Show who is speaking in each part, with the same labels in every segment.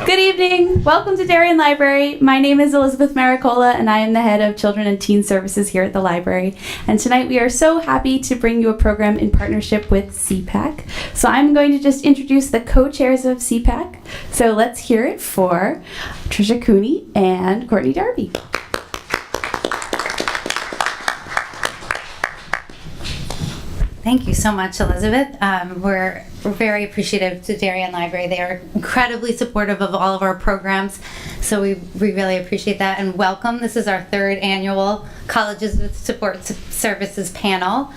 Speaker 1: Good evening. Welcome to Darien Library. My name is Elizabeth Maricola, and I am the head of Children and Teen Services here at the library. And tonight we are so happy to bring you a program in partnership with CPAC. So I'm going to just introduce the co-chairs of CPAC. So let's hear it for Tricia Cooney and Courtney Darby.
Speaker 2: Thank you so much, Elizabeth. We're very appreciative to Darien Library. They are incredibly supportive of all of our programs, so we really appreciate that. And welcome. This is our third annual Colleges with Support Services panel.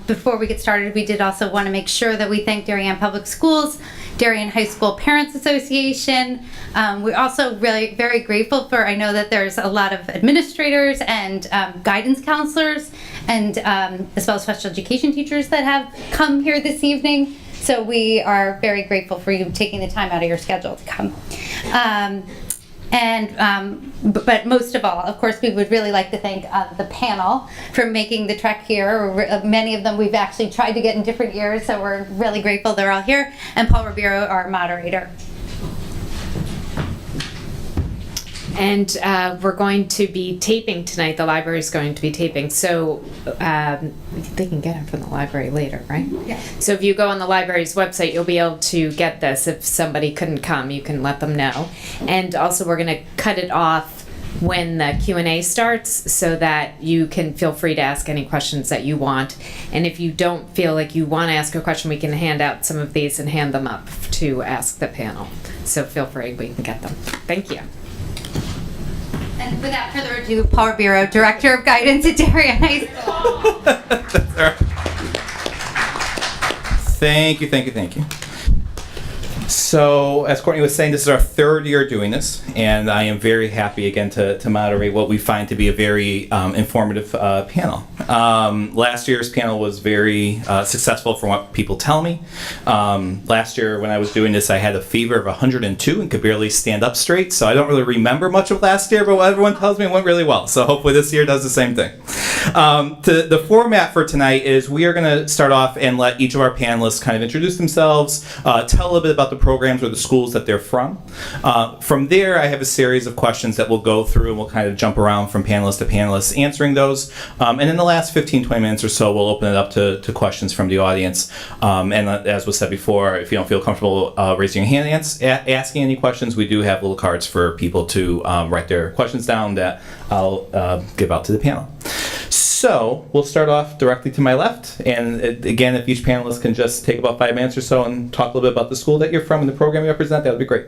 Speaker 2: Before we get started, we did also want to make sure that we thank Darien Public Schools, Darien High School Parents Association. We're also really very grateful for, I know that there's a lot of administrators and guidance counselors and as well as special education teachers that have come here this evening. So we are very grateful for you taking the time out of your schedule to come. But most of all, of course, we would really like to thank the panel for making the trek here. Many of them we've actually tried to get in different years, so we're really grateful they're all here. And Paul Ribeiro, our moderator.
Speaker 3: And we're going to be taping tonight. The library is going to be taping. So they can get it from the library later, right?
Speaker 2: Yeah.
Speaker 3: So if you go on the library's website, you'll be able to get this. If somebody couldn't come, you can let them know. And also we're going to cut it off when the Q&A starts so that you can feel free to ask any questions that you want. And if you don't feel like you want to ask a question, we can hand out some of these and hand them up to ask the panel. So feel free, we can get them. Thank you.
Speaker 2: And without further ado, Paul Ribeiro, Director of Guidance at Darien High School.
Speaker 4: That's all right. Thank you. So, as Courtney was saying, this is our third year doing this, and I am very happy again to moderate what we find to be a very informative panel. Last year's panel was very successful from what people tell me. Last year when I was doing this, I had a fever of 102 and could barely stand up straight, so I don't really remember much of last year, but what everyone tells me went really well. So hopefully this year does the same thing. The format for tonight is we are going to start off and let each of our panelists kind of introduce themselves, tell a little bit about the programs or the schools that they're from. From there, I have a series of questions that we'll go through, and we'll kind of jump around from panelist to panelist answering those. And in the last 15, 20 minutes or so, we'll open it up to questions from the audience. And as was said before, if you don't feel comfortable raising your hand asking any questions, we do have little cards for people to write their questions down that I'll give out to the panel. So we'll start off directly to my left, and again, if each panelist can just take about 5 minutes or so and talk a little bit about the school that you're from and the program you represent, that would be great.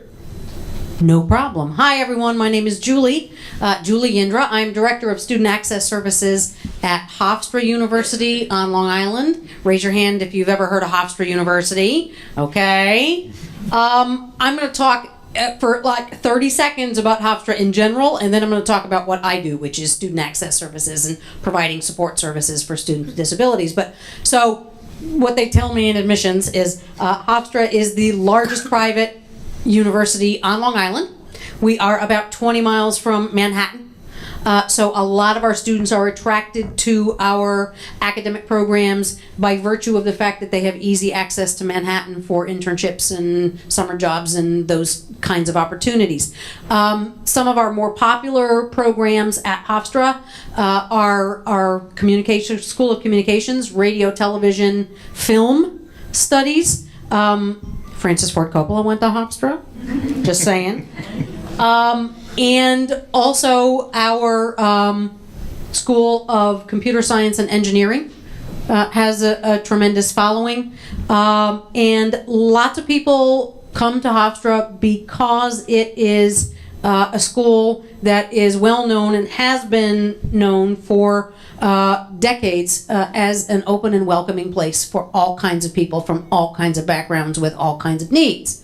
Speaker 5: No problem. Hi everyone, my name is Julie Yindra. I'm Director of Student Access Services at Hofstra University on Long Island. Raise your hand if you've ever heard of Hofstra University. Okay. I'm going to talk for like 30 seconds about Hofstra in general, and then I'm going to talk about what I do, which is student access services and providing support services for students with disabilities. But so what they tell me in admissions is Hofstra is the largest private university on Long Island. We are about 20 miles from Manhattan. So a lot of our students are attracted to our academic programs by virtue of the fact that they have easy access to Manhattan for internships and summer jobs and those kinds of opportunities. Some of our more popular programs at Hofstra are our School of Communications, Radio, Television, Film Studies. Francis Ford Coppola went to Hofstra, just saying. And also our School of Computer Science and Engineering has a tremendous following. And lots of people come to Hofstra because it is a school that is well known and has been known for decades as an open and welcoming place for all kinds of people from all kinds of backgrounds with all kinds of needs.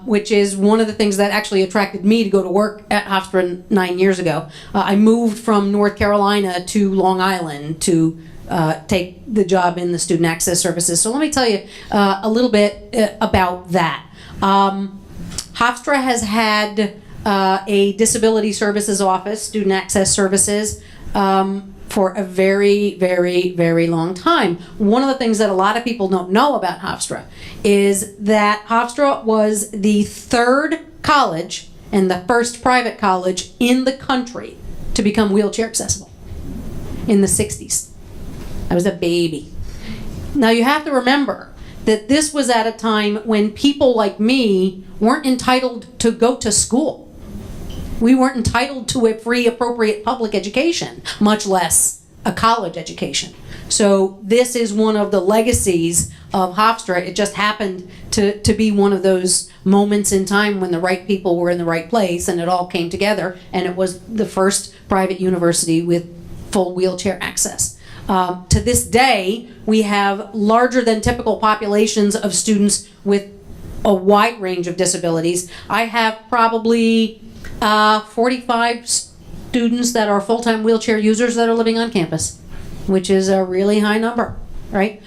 Speaker 5: Which is one of the things that actually attracted me to go to work at Hofstra 9 years ago. I moved from North Carolina to Long Island to take the job in the student access services. So let me tell you a little bit about that. Hofstra has had a disability services office, student access services, for a very, very, very long time. One of the things that a lot of people don't know about Hofstra is that Hofstra was the third college and the first private college in the country to become wheelchair accessible in the 60s. I was a baby. Now you have to remember that this was at a time when people like me weren't entitled to go to school. We weren't entitled to a free, appropriate public education, much less a college education. So this is one of the legacies of Hofstra. It just happened to be one of those moments in time when the right people were in the right place and it all came together, and it was the first private university with full wheelchair access. To this day, we have larger than typical populations of students with a wide range of disabilities. I have probably 45 students that are full-time wheelchair users that are living on campus, which is a really high number, right?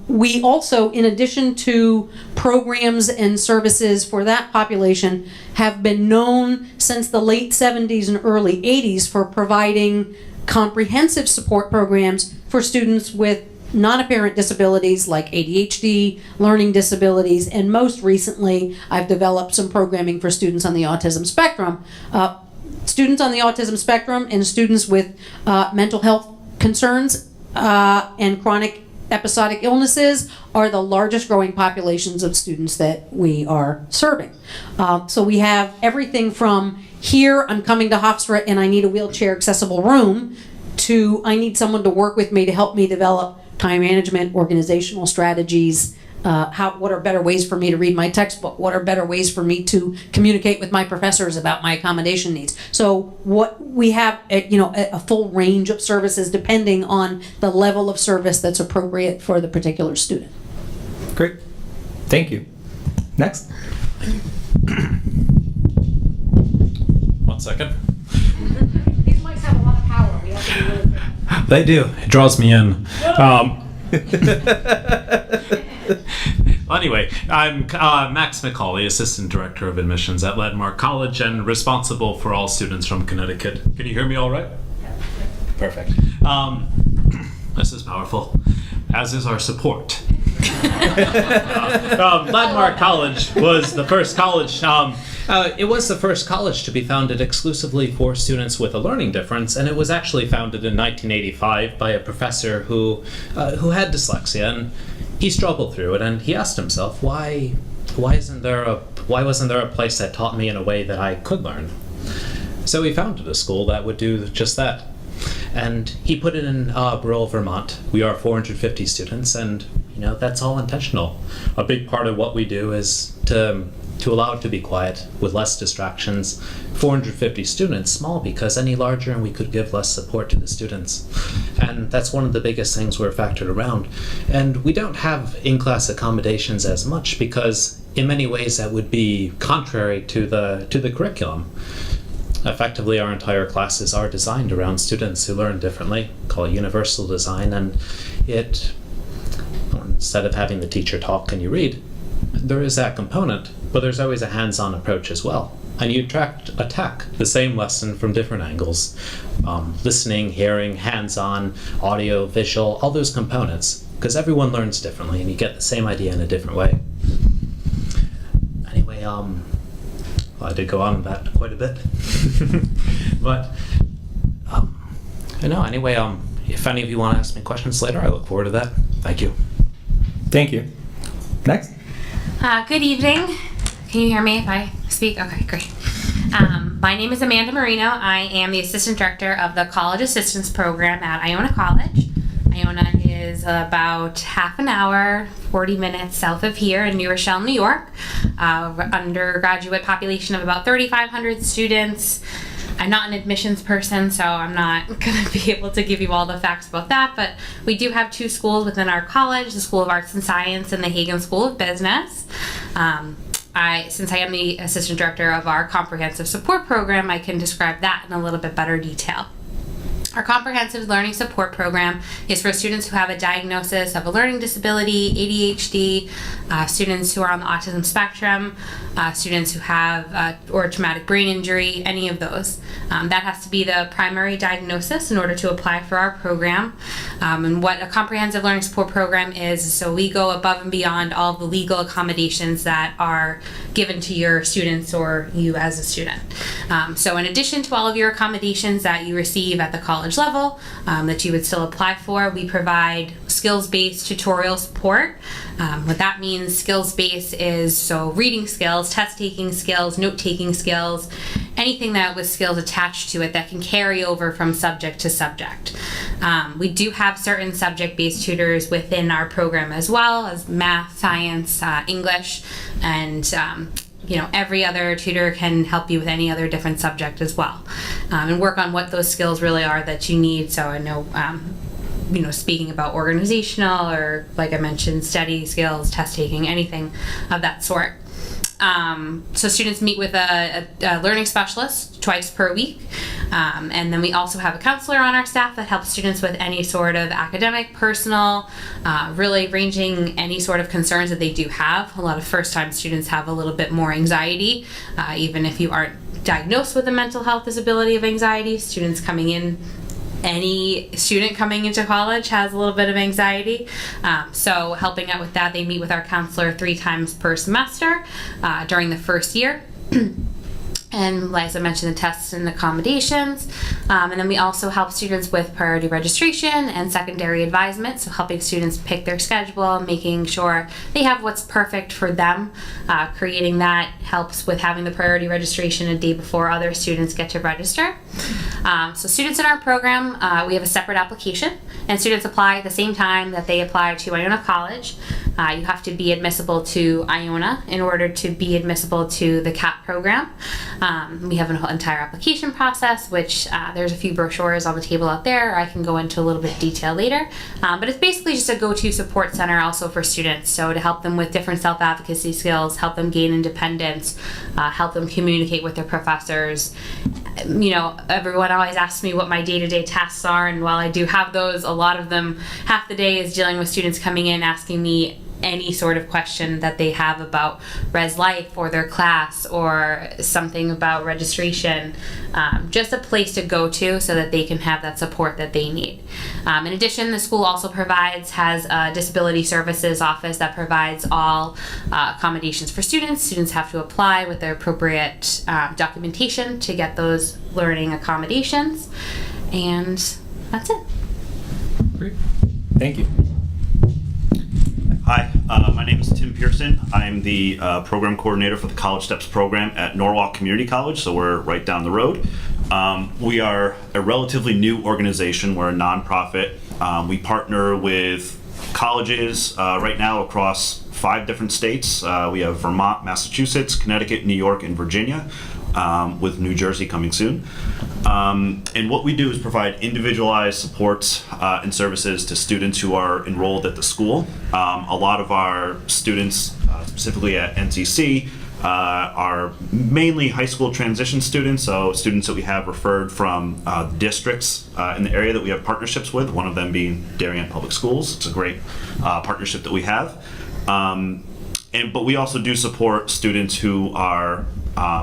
Speaker 5: We also, in addition to programs and services for that population, have been known since the late 70s and early 80s for providing comprehensive support programs for students with non-apparent disabilities like ADHD, learning disabilities, and most recently, I've developed some programming for students on the autism spectrum. Students on the autism spectrum and students with mental health concerns and chronic episodic illnesses are the largest growing populations of students that we are serving. So we have everything from here, I'm coming to Hofstra and I need a wheelchair accessible room, to I need someone to work with me to help me develop time management, organizational strategies, what are better ways for me to read my textbook, what are better ways for me to communicate with my professors about my accommodation needs. So what we have, a full range of services depending on the level of service that's appropriate for the particular student.
Speaker 4: Great. Thank you. Next.
Speaker 6: 1 second.
Speaker 5: These mics have a lot of power. We have to be really careful.
Speaker 6: They do. It draws me in. Anyway, I'm Max McAuley, Assistant Director of Admissions at Landmark College and responsible for all students from Connecticut. Can you hear me all right? Perfect. This is powerful, as is our support. Landmark College was the first college. It was the first college to be founded exclusively for students with a learning difference, and it was actually founded in 1985 by a professor who had dyslexia, and he struggled through it, and he asked himself, why wasn't there a place that taught me in a way that I could learn? So he founded a school that would do just that. And he put it in rural Vermont. We are 450 students, and that's all intentional. A big part of what we do is to allow it to be quiet with less distractions. 450 students, small because any larger and we could give less support to the students. And that's one of the biggest things we're factored around. And we don't have in-class accommodations as much because in many ways that would be contrary to the curriculum. Effectively, our entire classes are designed around students who learn differently, call it universal design, and instead of having the teacher talk and you read, there is that component, but there's always a hands-on approach as well. And you attack the same lesson from different angles. Listening, hearing, hands-on, audio, visual, all those components, because everyone learns differently and you get the same idea in a different way. Anyway, I did go on that quite a bit. But, anyway, if any of you want to ask me questions later, I look forward to that. Thank you.
Speaker 4: Thank you. Next.
Speaker 7: Good evening. Can you hear me if I speak? Okay, great. My name is Amanda Marino. I am the Assistant Director of the College Assistance Program at Iona College. Iona is about half an hour, 40 minutes south of here in New Rochelle, New York. Undergraduate population of about 3,500 students. I'm not an admissions person, so I'm not going to be able to give you all the facts about that, but we do have 2 schools within our college, the School of Arts and Science and the Hagen School of Business. Since I am the Assistant Director of our Comprehensive Support Program, I can describe that in a little bit better detail. Our Comprehensive Learning Support Program is for students who have a diagnosis of a learning disability, ADHD, students who are on the autism spectrum, students who have or traumatic brain injury, any of those. That has to be the primary diagnosis in order to apply for our program. And what a comprehensive learning support program is, so we go above and beyond all the legal accommodations that are given to your students or you as a student. So in addition to all of your accommodations that you receive at the college level that you would still apply for, we provide skills-based tutorial support. What that means, skills-based is so reading skills, test-taking skills, note-taking skills, anything that with skills attached to it that can carry over from subject to subject. We do have certain subject-based tutors within our program as well as math, science, English, and every other tutor can help you with any other different subject as well, and work on what those skills really are that you need. So I know, speaking about organizational or, like I mentioned, study skills, test taking, anything of that sort. So students meet with a learning specialist twice per week. And then we also have a counselor on our staff that helps students with any sort of academic, personal, really ranging any sort of concerns that they do have. A lot of first-time students have a little bit more anxiety, even if you aren't diagnosed with a mental health disability of anxiety. Any student coming into college has a little bit of anxiety. So helping out with that, they meet with our counselor 3 times per semester during the first year. And as I mentioned, the tests and accommodations. And then we also help students with priority registration and secondary advisement, so helping students pick their schedule, making sure they have what's perfect for them. Creating that helps with having the priority registration a day before other students get to register. So students in our program, we have a separate application, and students apply at the same time that they apply to Iona College. You have to be admissible to Iona in order to be admissible to the CAP program. We have an entire application process, which there's a few brochures on the table out there. I can go into a little bit of detail later. But it's basically just a go-to support center also for students. So to help them with different self-advocacy skills, help them gain independence, help them communicate with their professors. Everyone always asks me what my day-to-day tasks are, and while I do have those, a lot of them, half the day is dealing with students coming in asking me any sort of question that they have about Res Life or their class or something about registration. Just a place to go to so that they can have that support that they need. In addition, the school also has a disability services office that provides all accommodations for students. Students have to apply with their appropriate documentation to get those learning accommodations. And that's it.
Speaker 4: Great. Thank you.
Speaker 8: Hi, my name is Tim Pearson. I'm the program coordinator for the College Steps program at Norwalk Community College, so we're right down the road. We are a relatively new organization. We're a nonprofit. We partner with colleges right now across 5 different states. We have Vermont, Massachusetts, Connecticut, New York, and Virginia, with New Jersey coming soon. And what we do is provide individualized supports and services to students who are enrolled at the school. A lot of our students, specifically at NCC, are mainly high school transition students, so students that we have referred from districts in the area that we have partnerships with, one of them being Darien Public Schools. It's a great partnership that we have. But we also do support students who are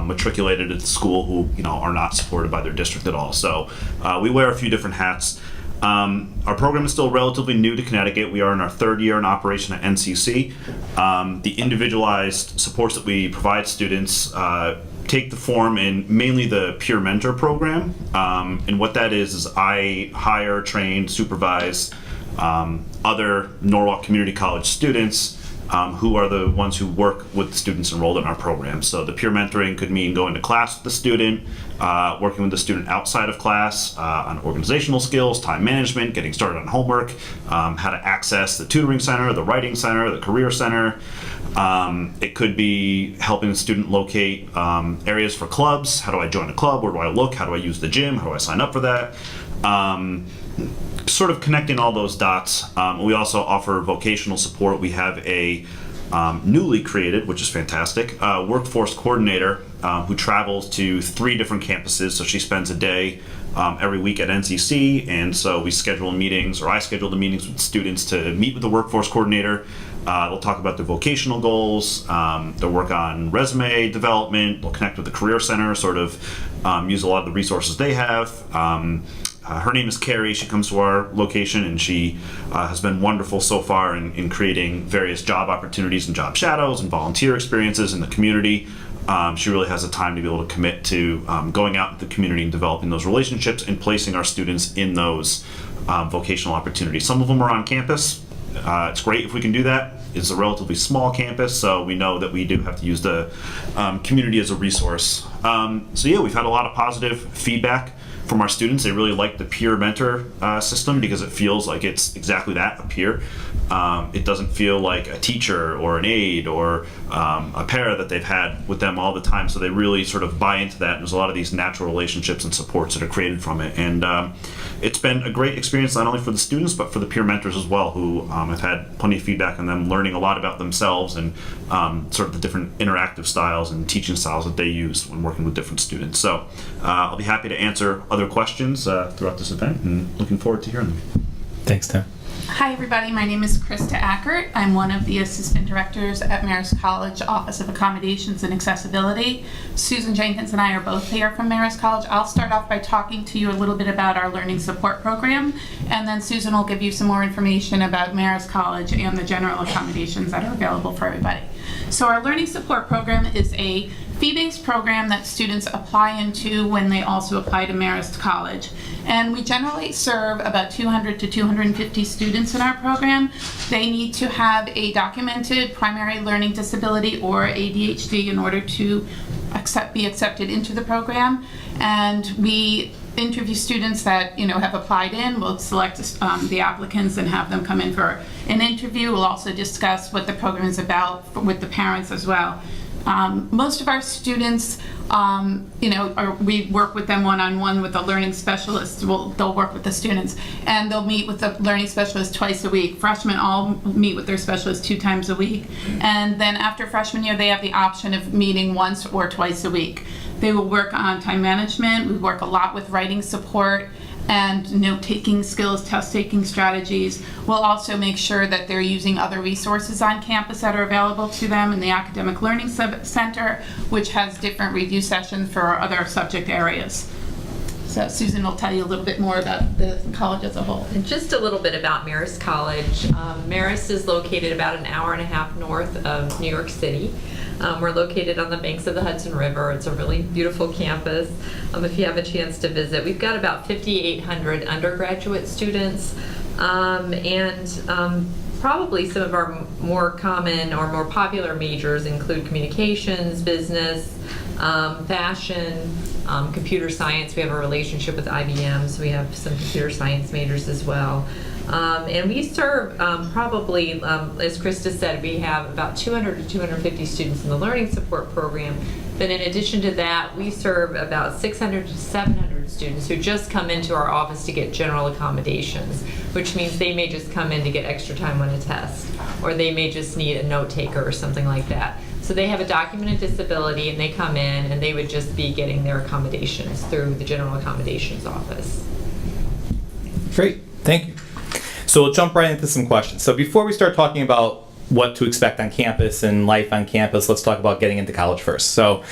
Speaker 8: matriculated at the school who are not supported by their district at all. So we wear a few different hats. Our program is still relatively new to Connecticut. We are in our 3rd year in operation at NCC. The individualized supports that we provide students take the form in mainly the peer mentor program. And what that is I hire, train, supervise other Norwalk Community College students who are the ones who work with students enrolled in our program. So the peer mentoring could mean going to class with the student, working with the student outside of class on organizational skills, time management, getting started on homework, how to access the tutoring center, the writing center, the career center. It could be helping the student locate areas for clubs. How do I join a club? Where do I look? How do I use the gym? How do I sign up for that? Sort of connecting all those dots. We also offer vocational support. We have a newly created, which is fantastic, workforce coordinator who travels to 3 different campuses. So she spends a day every week at NCC, and so we schedule meetings, or I schedule the meetings with students to meet with the workforce coordinator. They'll talk about their vocational goals, they'll work on resume development, they'll connect with the Career Center, sort of use a lot of the resources they have. Her name is Carrie. She comes to our location, and she has been wonderful so far in creating various job opportunities and job shadows and volunteer experiences in the community. She really has the time to be able to commit to going out into the community and developing those relationships and placing our students in those vocational opportunities. Some of them are on campus. It's great if we can do that. It's a relatively small campus, so we know that we do have to use the community as a resource. So yeah, we've had a lot of positive feedback from our students. They really like the peer mentor system because it feels like it's exactly that, a peer. It doesn't feel like a teacher or an aide or a pair that they've had with them all the time, so they really sort of buy into that. There's a lot of these natural relationships and supports that are created from it, and it's been a great experience not only for the students but for the peer mentors as well, who I've had plenty of feedback on them learning a lot about themselves and sort of the different interactive styles and teaching styles that they use when working with different students. So I'll be happy to answer other questions throughout this event, and looking forward to hearing them.
Speaker 4: Thanks, Tim.
Speaker 9: Hi everybody, my name is Krista Ackert. I'm one of the assistant directors at Marist College Office of Accommodations and Accessibility. Susan Jenkins and I are both here from Marist College. I'll start off by talking to you a little bit about our learning support program, and then Susan will give you some more information about Marist College and the general accommodations that are available for everybody. So our learning support program is a fee-based program that students apply into when they also apply to Marist College. And we generally serve about 200 to 250 students in our program. They need to have a documented primary learning disability or ADHD in order to be accepted into the program. And we interview students that have applied in. We'll select the applicants and have them come in for an interview. We'll also discuss what the program is about with the parents as well. Most of our students, we work with them one-on-one with the learning specialists. They'll work with the students, and they'll meet with the learning specialist twice a week. Freshmen all meet with their specialist 2 times a week. And then after freshman year, they have the option of meeting once or twice a week. They will work on time management. We work a lot with writing support and note-taking skills, test-taking strategies. We'll also make sure that they're using other resources on campus that are available to them in the Academic Learning Center, which has different review sessions for other subject areas. So Susan will tell you a little bit more about the college as a whole.
Speaker 10: And just a little bit about Marist College. Marist is located about an hour and a half north of New York City. We're located on the banks of the Hudson River. It's a really beautiful campus. If you have a chance to visit, we've got about 5,800 undergraduate students, and probably some of our more common or more popular majors include communications, business, fashion, computer science. We have a relationship with IBM, so we have some computer science majors as well. And we serve probably, as Krista said, we have about 200 to 250 students in the learning support program. But in addition to that, we serve about 600 to 700 students who just come into our office to get general accommodations, which means they may just come in to get extra time on a test, or they may just need a note taker or something like that. So they have a documented disability and they come in and they would just be getting their accommodations through the general accommodations office.
Speaker 4: Great, thank you. So we'll jump right into some questions. So before we start talking about what to expect on campus and life on campus, let's talk about getting into college first. So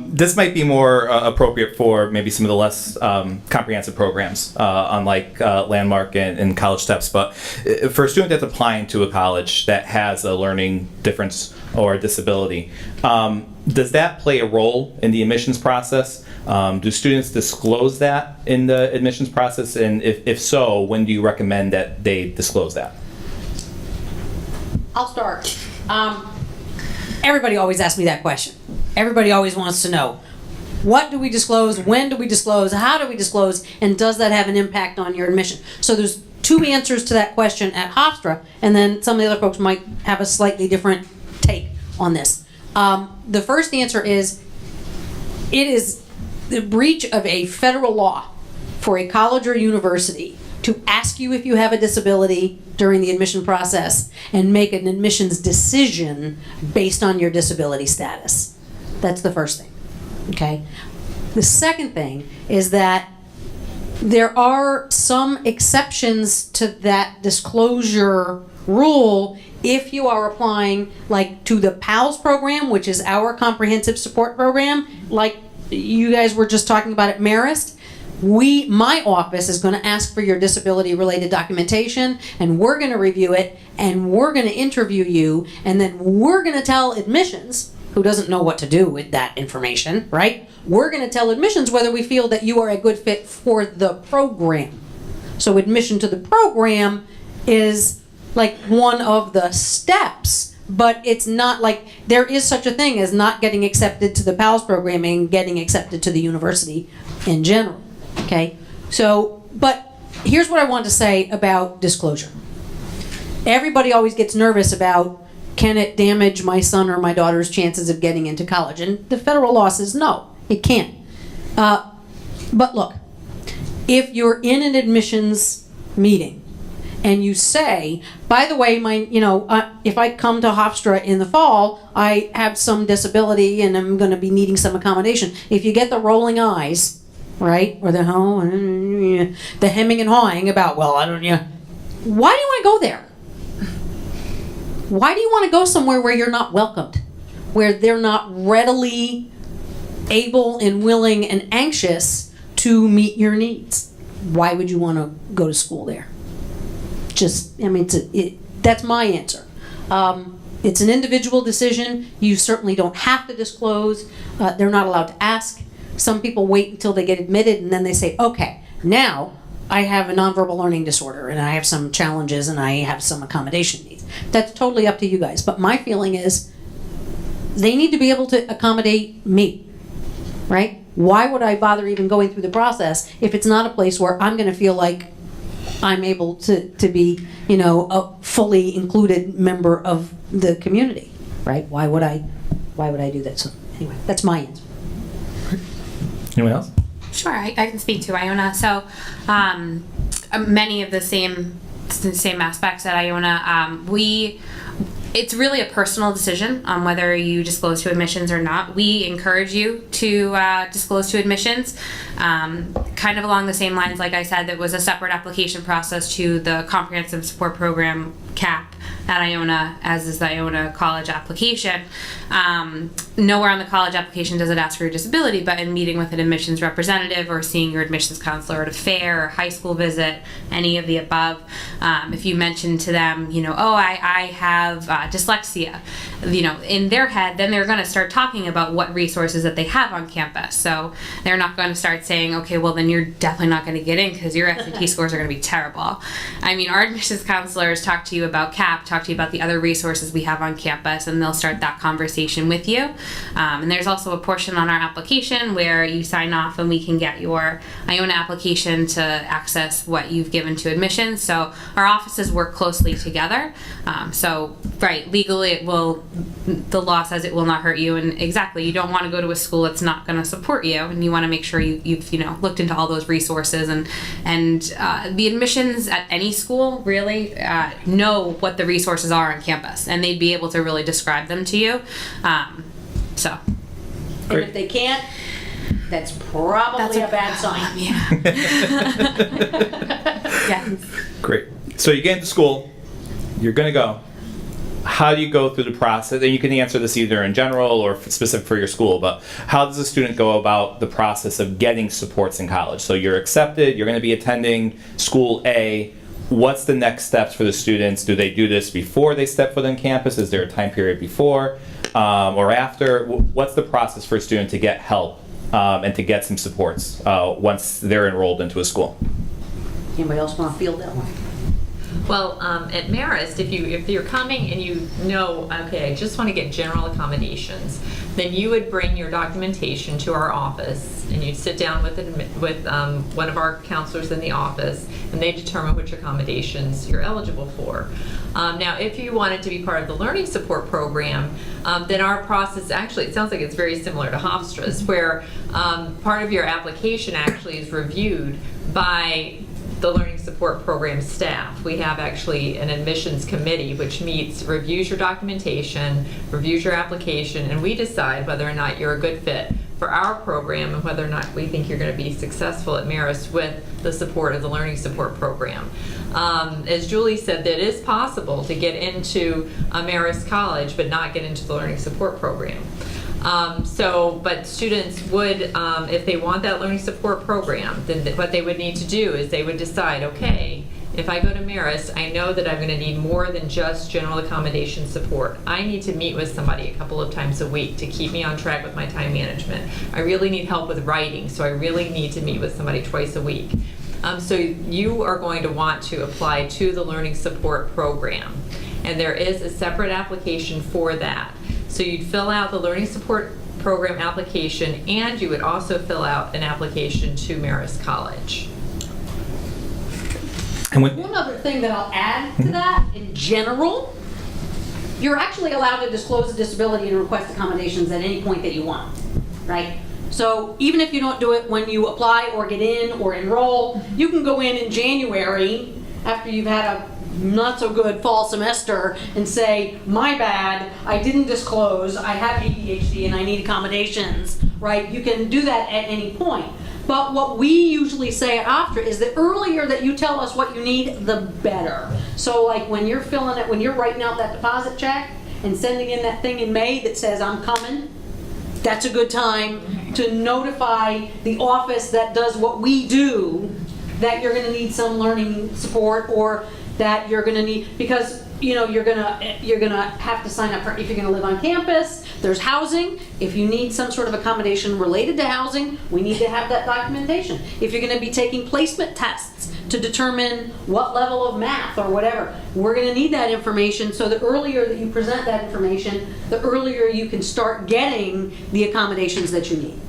Speaker 4: this might be more appropriate for maybe some of the less comprehensive programs, unlike Landmark and College Steps. But for a student that's applying to a college that has a learning difference or a disability, does that play a role in the admissions process? Do students disclose that in the admissions process? And if so, when do you recommend that they disclose that?
Speaker 5: I'll start. Everybody always asks me that question. Everybody always wants to know, what do we disclose, when do we disclose, how do we disclose, and does that have an impact on your admission? So there's 2 answers to that question at Hofstra, and then some of the other folks might have a slightly different take on this. The first answer is, it is the breach of a federal law for a college or university to ask you if you have a disability during the admission process and make an admissions decision based on your disability status. That's the first thing. Okay? The second thing is that there are some exceptions to that disclosure rule if you are applying like to the PALS program, which is our comprehensive support program, like you guys were just talking about at Marist. My office is going to ask for your disability related documentation, and we're going to review it, and we're going to interview you, and then we're going to tell admissions, who doesn't know what to do with that information, right? We're going to tell admissions whether we feel that you are a good fit for the program. So admission to the program is like one of the steps, but it's not like there is such a thing as not getting accepted to the PALS program and getting accepted to the university in general. Okay, so, but here's what I want to say about disclosure. Everybody always gets nervous about, can it damage my son or my daughter's chances of getting into college? And the federal law says no, it can't. But look, if you're in an admissions meeting and you say, by the way, if I come to Hofstra in the fall, I have some disability and I'm going to be needing some accommodation. If you get the rolling eyes, right? Or the hemming and hawing about, well, I don't, why do you want to go there? Why do you want to go somewhere where you're not welcomed? Where they're not readily able and willing and anxious to meet your needs? Why would you want to go to school there? That's my answer. It's an individual decision. You certainly don't have to disclose. They're not allowed to ask. Some people wait until they get admitted and then they say, okay, now I have a nonverbal learning disorder and I have some challenges and I have some accommodation needs. That's totally up to you guys. But my feeling is they need to be able to accommodate me, right? Why would I bother even going through the process if it's not a place where I'm going to feel like I'm able to be, a fully included member of the community, right? Why would I do that? So anyway, that's my answer.
Speaker 4: Anyone else?
Speaker 7: Sure, I can speak to Iona. So many of the same aspects at Iona. It's really a personal decision on whether you disclose to admissions or not. We encourage you to disclose to admissions. Kind of along the same lines, like I said, that was a separate application process to the Comprehensive Support Program CAP at Iona, as is the Iona College application. Nowhere on the college application does it ask for your disability, but in meeting with an admissions representative or seeing your admissions counselor at a fair or high school visit, any of the above, if you mention to them, I have dyslexia, in their head, then they're going to start talking about what resources that they have on campus. So they're not going to start saying, okay, well then you're definitely not going to get in because your SAT scores are going to be terrible. I mean, our admissions counselors talk to you about CAP, talk to you about the other resources we have on campus, and they'll start that conversation with you. And there's also a portion on our application where you sign off and we can get your Iona application to access what you've given to admissions. So our offices work closely together. Legally the law says it will not hurt you, and exactly, you don't want to go to a school that's not going to support you, and you want to make sure you've looked into all those resources, and the admissions at any school really know what the resources are on campus, and they'd be able to really describe them to you. And
Speaker 5: if they can't, that's probably a bad sign.
Speaker 7: Yeah.
Speaker 4: Great. So you get into school, you're going to go. How do you go through the process? And you can answer this either in general or specific for your school, but how does a student go about the process of getting supports in college? So you're accepted, you're going to be attending school A. What's the next steps for the students? Do they do this before they step foot on campus? Is there a time period before or after? What's the process for a student to get help and to get some supports once they're enrolled into a school?
Speaker 5: Anybody else want to field that one?
Speaker 10: Well, at Marist, if you're coming and okay, I just want to get general accommodations, then you would bring your documentation to our office, and you'd sit down with one of our counselors in the office, and they determine which accommodations you're eligible for. Now, if you wanted to be part of the learning support program, then our process actually, it sounds like it's very similar to Hofstra's, where part of your application actually is reviewed by the learning support program staff. We have actually an admissions committee which meets, reviews your documentation, reviews your application, and we decide whether or not you're a good fit for our program and whether or not we think you're going to be successful at Marist with the support of the Learning Support Program. As Julie said, that it is possible to get into Marist College but not get into the Learning Support Program. But students would, if they want that Learning Support Program, then what they would need to do is they would decide, okay, if I go to Marist, I know that I'm going to need more than just general accommodation support. I need to meet with somebody a couple of times a week to keep me on track with my time management. I really need help with writing, so I really need to meet with somebody twice a week. So you are going to want to apply to the Learning Support Program, and there is a separate application for that. So you'd fill out the Learning Support Program application, and you would also fill out an application to Marist College.
Speaker 4: And
Speaker 5: One other thing that I'll add to that, in general, you're actually allowed to disclose a disability and request accommodations at any point that you want, right? So even if you don't do it when you apply or get in or enroll, you can go in January after you've had a not so good fall semester and say, my bad, I didn't disclose, I have ADHD and I need accommodations, right? You can do that at any point. But what we usually say at Hofstra is the earlier that you tell us what you need, the better. So like when you're filling it, when you're writing out that deposit check and sending in that thing in May that says I'm coming, that's a good time to notify the office that does what we do that you're going to need some learning support, or that you're going to need, because you're gonna have to sign up for, if you're going to live on campus, there's housing. If you need some sort of accommodation related to housing, we need to have that documentation. If you're going to be taking placement tests to determine what level of math or whatever, we're going to need that information. So the earlier that you present that information, the earlier you can start getting the accommodations that you need.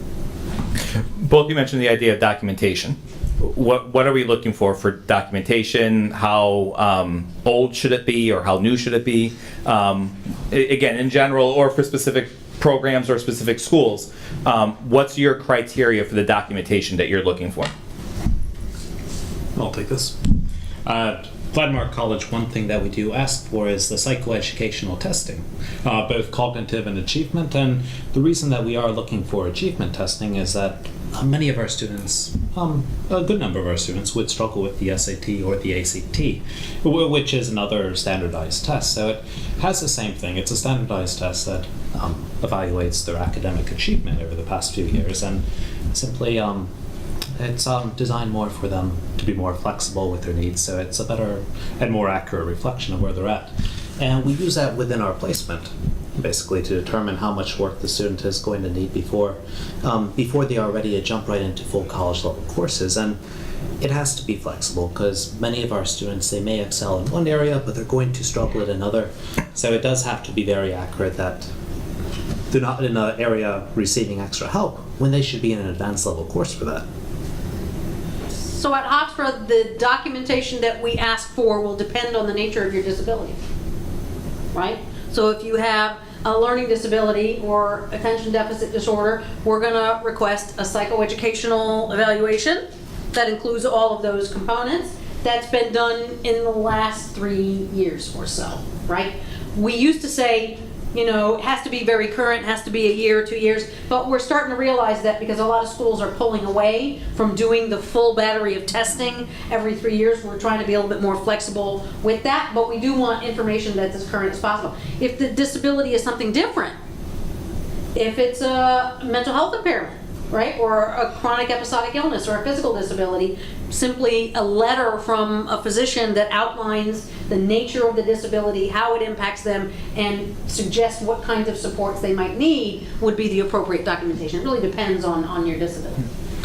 Speaker 4: both you mentioned the idea of documentation. What are we looking for documentation? How old should it be, or how new should it be? Again, in general, or for specific programs or specific schools, what's your criteria for the documentation that you're looking for?
Speaker 6: I'll take this. Marist College, one thing that we do ask for is the psychoeducational testing, both cognitive and achievement. And the reason that we are looking for achievement testing is that many of our students, a good number of our students, would struggle with the SAT or the ACT, which is another standardized test. So it has the same thing. It's a standardized test that evaluates their academic achievement over the past few years, and simply it's designed more for them to be more flexible with their needs, so it's a better and more accurate reflection of where they're at. And we use that within our placement, basically, to determine how much work the student is going to need before they are ready to jump right into full college level courses. And it has to be flexible, because many of our students, they may excel in one area, but they're going to struggle in another. So it does have to be very accurate that they're not in an area receiving extra help when they should be in an advanced level course for that.
Speaker 5: So at Hofstra, the documentation that we ask for will depend on the nature of your disability, right? So if you have a learning disability or attention deficit disorder, we're going to request a psychoeducational evaluation that includes all of those components. That's been done in the last 3 years or so, right? We used to say, you know, it has to be very current, has to be a year or 2 years, but we're starting to realize that because a lot of schools are pulling away from doing the full battery of testing every 3 years, we're trying to be a little bit more flexible with that, but we do want information that's as current as possible. If the disability is something different, if it's a mental health impairment, right, or a chronic episodic illness or a physical disability, simply a letter from a physician that outlines the nature of the disability, how it impacts them, and suggests what kinds of supports they might need would be the appropriate documentation. It really depends on your disability.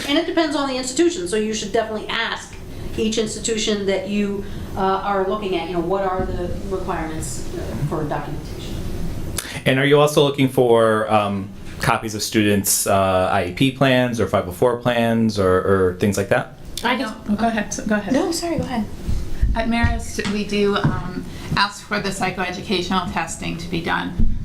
Speaker 5: And it depends on the institution, so you should definitely ask each institution that you are looking at, you know, what are the requirements for documentation.
Speaker 4: And are you also looking for copies of students' IEP plans or 504 plans or things like that?
Speaker 9: Go ahead.
Speaker 1: No, sorry, go ahead.
Speaker 9: At Marist, we do ask for the psychoeducational testing to be done.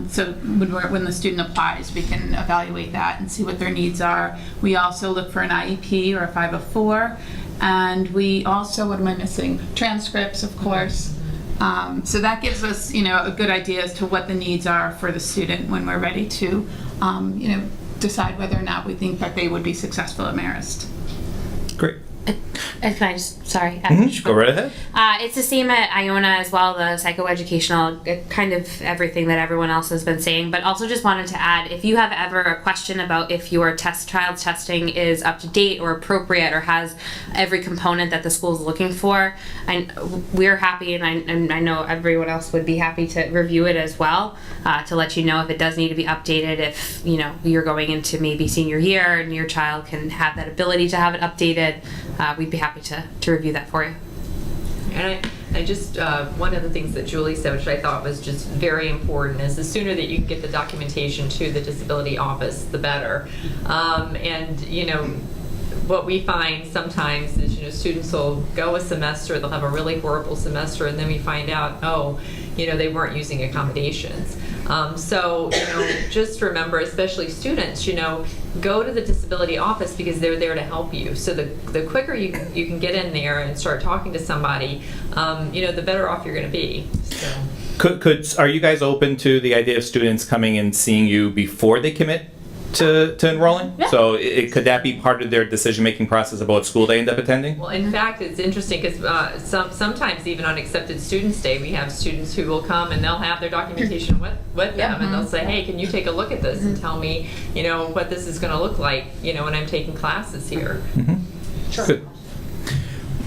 Speaker 9: So when the student applies, we can evaluate that and see what their needs are. We also look for an IEP or a 504. And we also, what am I missing? Transcripts, of course. So that gives us, you know, a good idea as to what the needs are for the student when we're ready to, you know, decide whether or not we think that they would be successful at Marist.
Speaker 4: Great.
Speaker 7: And can I just, sorry.
Speaker 4: Go right ahead.
Speaker 7: It's the same at Iona as well, the psychoeducational, kind of everything that everyone else has been saying, but also just wanted to add, if you have ever a question about if your child's testing is up to date or appropriate or has every component that the school is looking for, we're happy, and I know everyone else would be happy to review it as well, to let you know if it does need to be updated, if you're going into maybe senior year and your child can have that ability to have it updated. We'd be happy to review that for you.
Speaker 10: And I just, one of the things that Julie said, which I thought was just very important, is the sooner that you can get the documentation to the disability office, the better. What we find sometimes is, students will go a semester, they'll have a really horrible semester, and then we find out, they weren't using accommodations. Just remember, especially students, go to the disability office because they're there to help you. So the quicker you can get in there and start talking to somebody, the better off you're going to be. So.
Speaker 4: Are you guys open to the idea of students coming and seeing you before they commit to enrolling?
Speaker 7: Yeah.
Speaker 4: So could that be part of their decision-making process about what school they end up attending?
Speaker 10: Well, in fact, it's interesting because sometimes even on Accepted Students Day, we have students who will come and they'll have their documentation with them, and they'll say, hey, can you take a look at this and tell me, what this is going to look like, when I'm taking classes here.
Speaker 4: Mm-hmm. Sure. Good.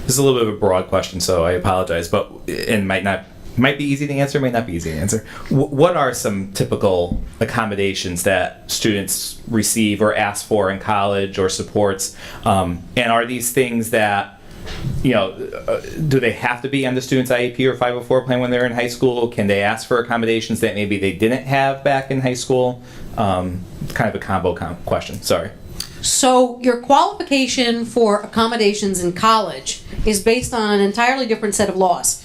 Speaker 4: This is a little bit of a broad question, so I apologize, but it might be easy to answer, might not be easy to answer. What are some typical accommodations that students receive or ask for in college or supports? And are these things that, do they have to be on the student's IEP or 504 plan when they're in high school? Can they ask for accommodations that maybe they didn't have back in high school? Kind of a combo question, sorry.
Speaker 5: So your qualification for accommodations in college is based on an entirely different set of laws.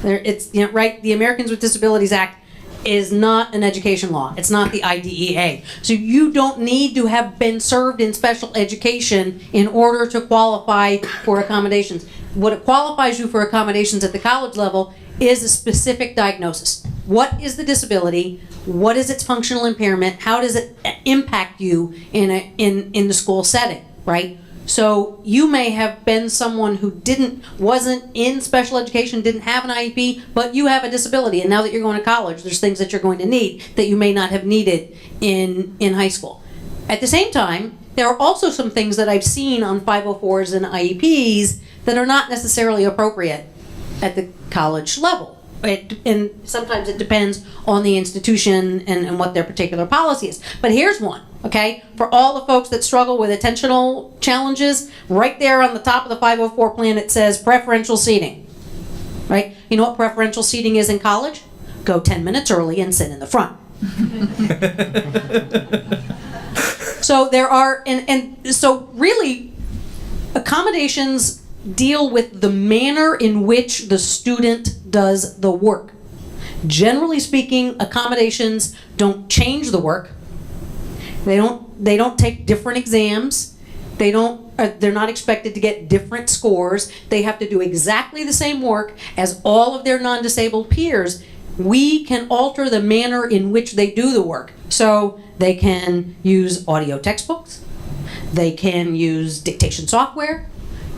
Speaker 5: The Americans with Disabilities Act is not an education law. It's not the IDEA. So you don't need to have been served in special education in order to qualify for accommodations. What qualifies you for accommodations at the college level is a specific diagnosis. What is the disability? What is its functional impairment? How does it impact you in the school setting, right? So you may have been someone who wasn't in special education, didn't have an IEP, but you have a disability, and now that you're going to college, there's things that you're going to need that you may not have needed in high school. At the same time, there are also some things that I've seen on 504s and IEPs that are not necessarily appropriate at the college level. And sometimes it depends on the institution and what their particular policy is. But here's one, okay? For all the folks that struggle with attentional challenges, right there on the top of the 504 plan it says preferential seating, right? You know what preferential seating is in college? Go 10 minutes early and sit in the front. So there are, and so really accommodations deal with the manner in which the student does the work. Generally speaking, accommodations don't change the work. They don't take different exams. They're not expected to get different scores. They have to do exactly the same work as all of their non-disabled peers. We can alter the manner in which they do the work. So they can use audio textbooks. They can use dictation software.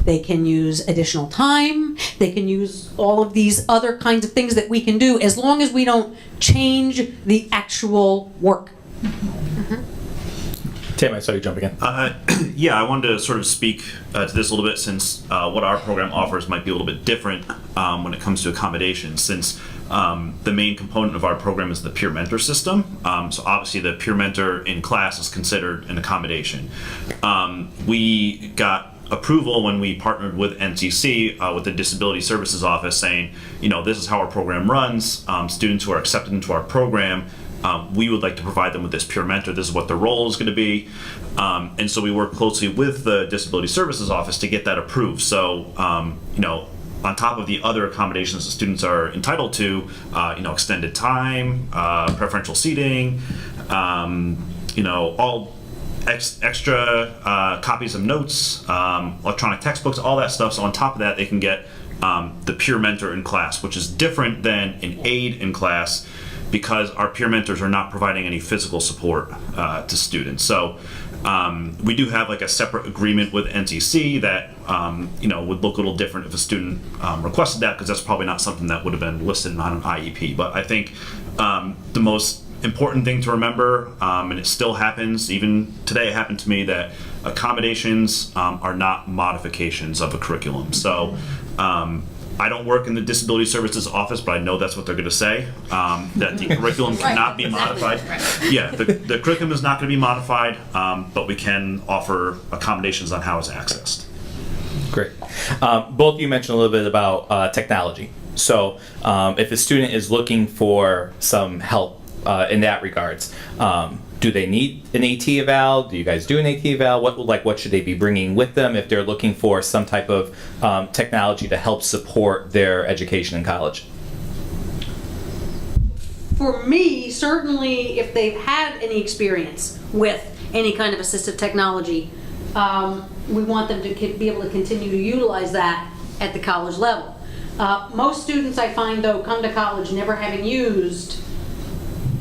Speaker 5: They can use additional time. They can use all of these other kinds of things that we can do as long as we don't change the actual work.
Speaker 4: Tim, I saw you jump again.
Speaker 8: Yeah, I wanted to sort of speak to this a little bit since what our program offers might be a little bit different when it comes to accommodations, since the main component of our program is the peer mentor system. So obviously the peer mentor in class is considered an accommodation. We got approval when we partnered with NCC, with the Disability Services Office, saying, this is how our program runs. Students who are accepted into our program, we would like to provide them with this peer mentor. This is what their role is going to be. And so we work closely with the Disability Services Office to get that approved. So, on top of the other accommodations that students are entitled to, extended time, preferential seating, all extra copies of notes, electronic textbooks, all that stuff. So on top of that, they can get the peer mentor in class, which is different than an aide in class. because our peer mentors are not providing any physical support to students. So we do have like a separate agreement with NCC that would look a little different if a student requested that, because that's probably not something that would have been listed on an IEP. But I think the most important thing to remember, and it still happens, even today it happened to me, that accommodations are not modifications of a curriculum. So I don't work in the disability services office, but I know that's what they're going to say, that the curriculum cannot be modified. Yeah, the curriculum is not going to be modified, but we can offer accommodations on how it's accessed.
Speaker 4: Great. Both of you mentioned a little bit about technology. So if a student is looking for some help in that regards, do they need an AT eval? Do you guys do an AT eval? What should they be bringing with them if they're looking for some type of technology to help support their education in college?
Speaker 5: For me, certainly if they've had any experience with any kind of assistive technology, we want them to be able to continue to utilize that at the college level. Most students, I find, though, come to college never having used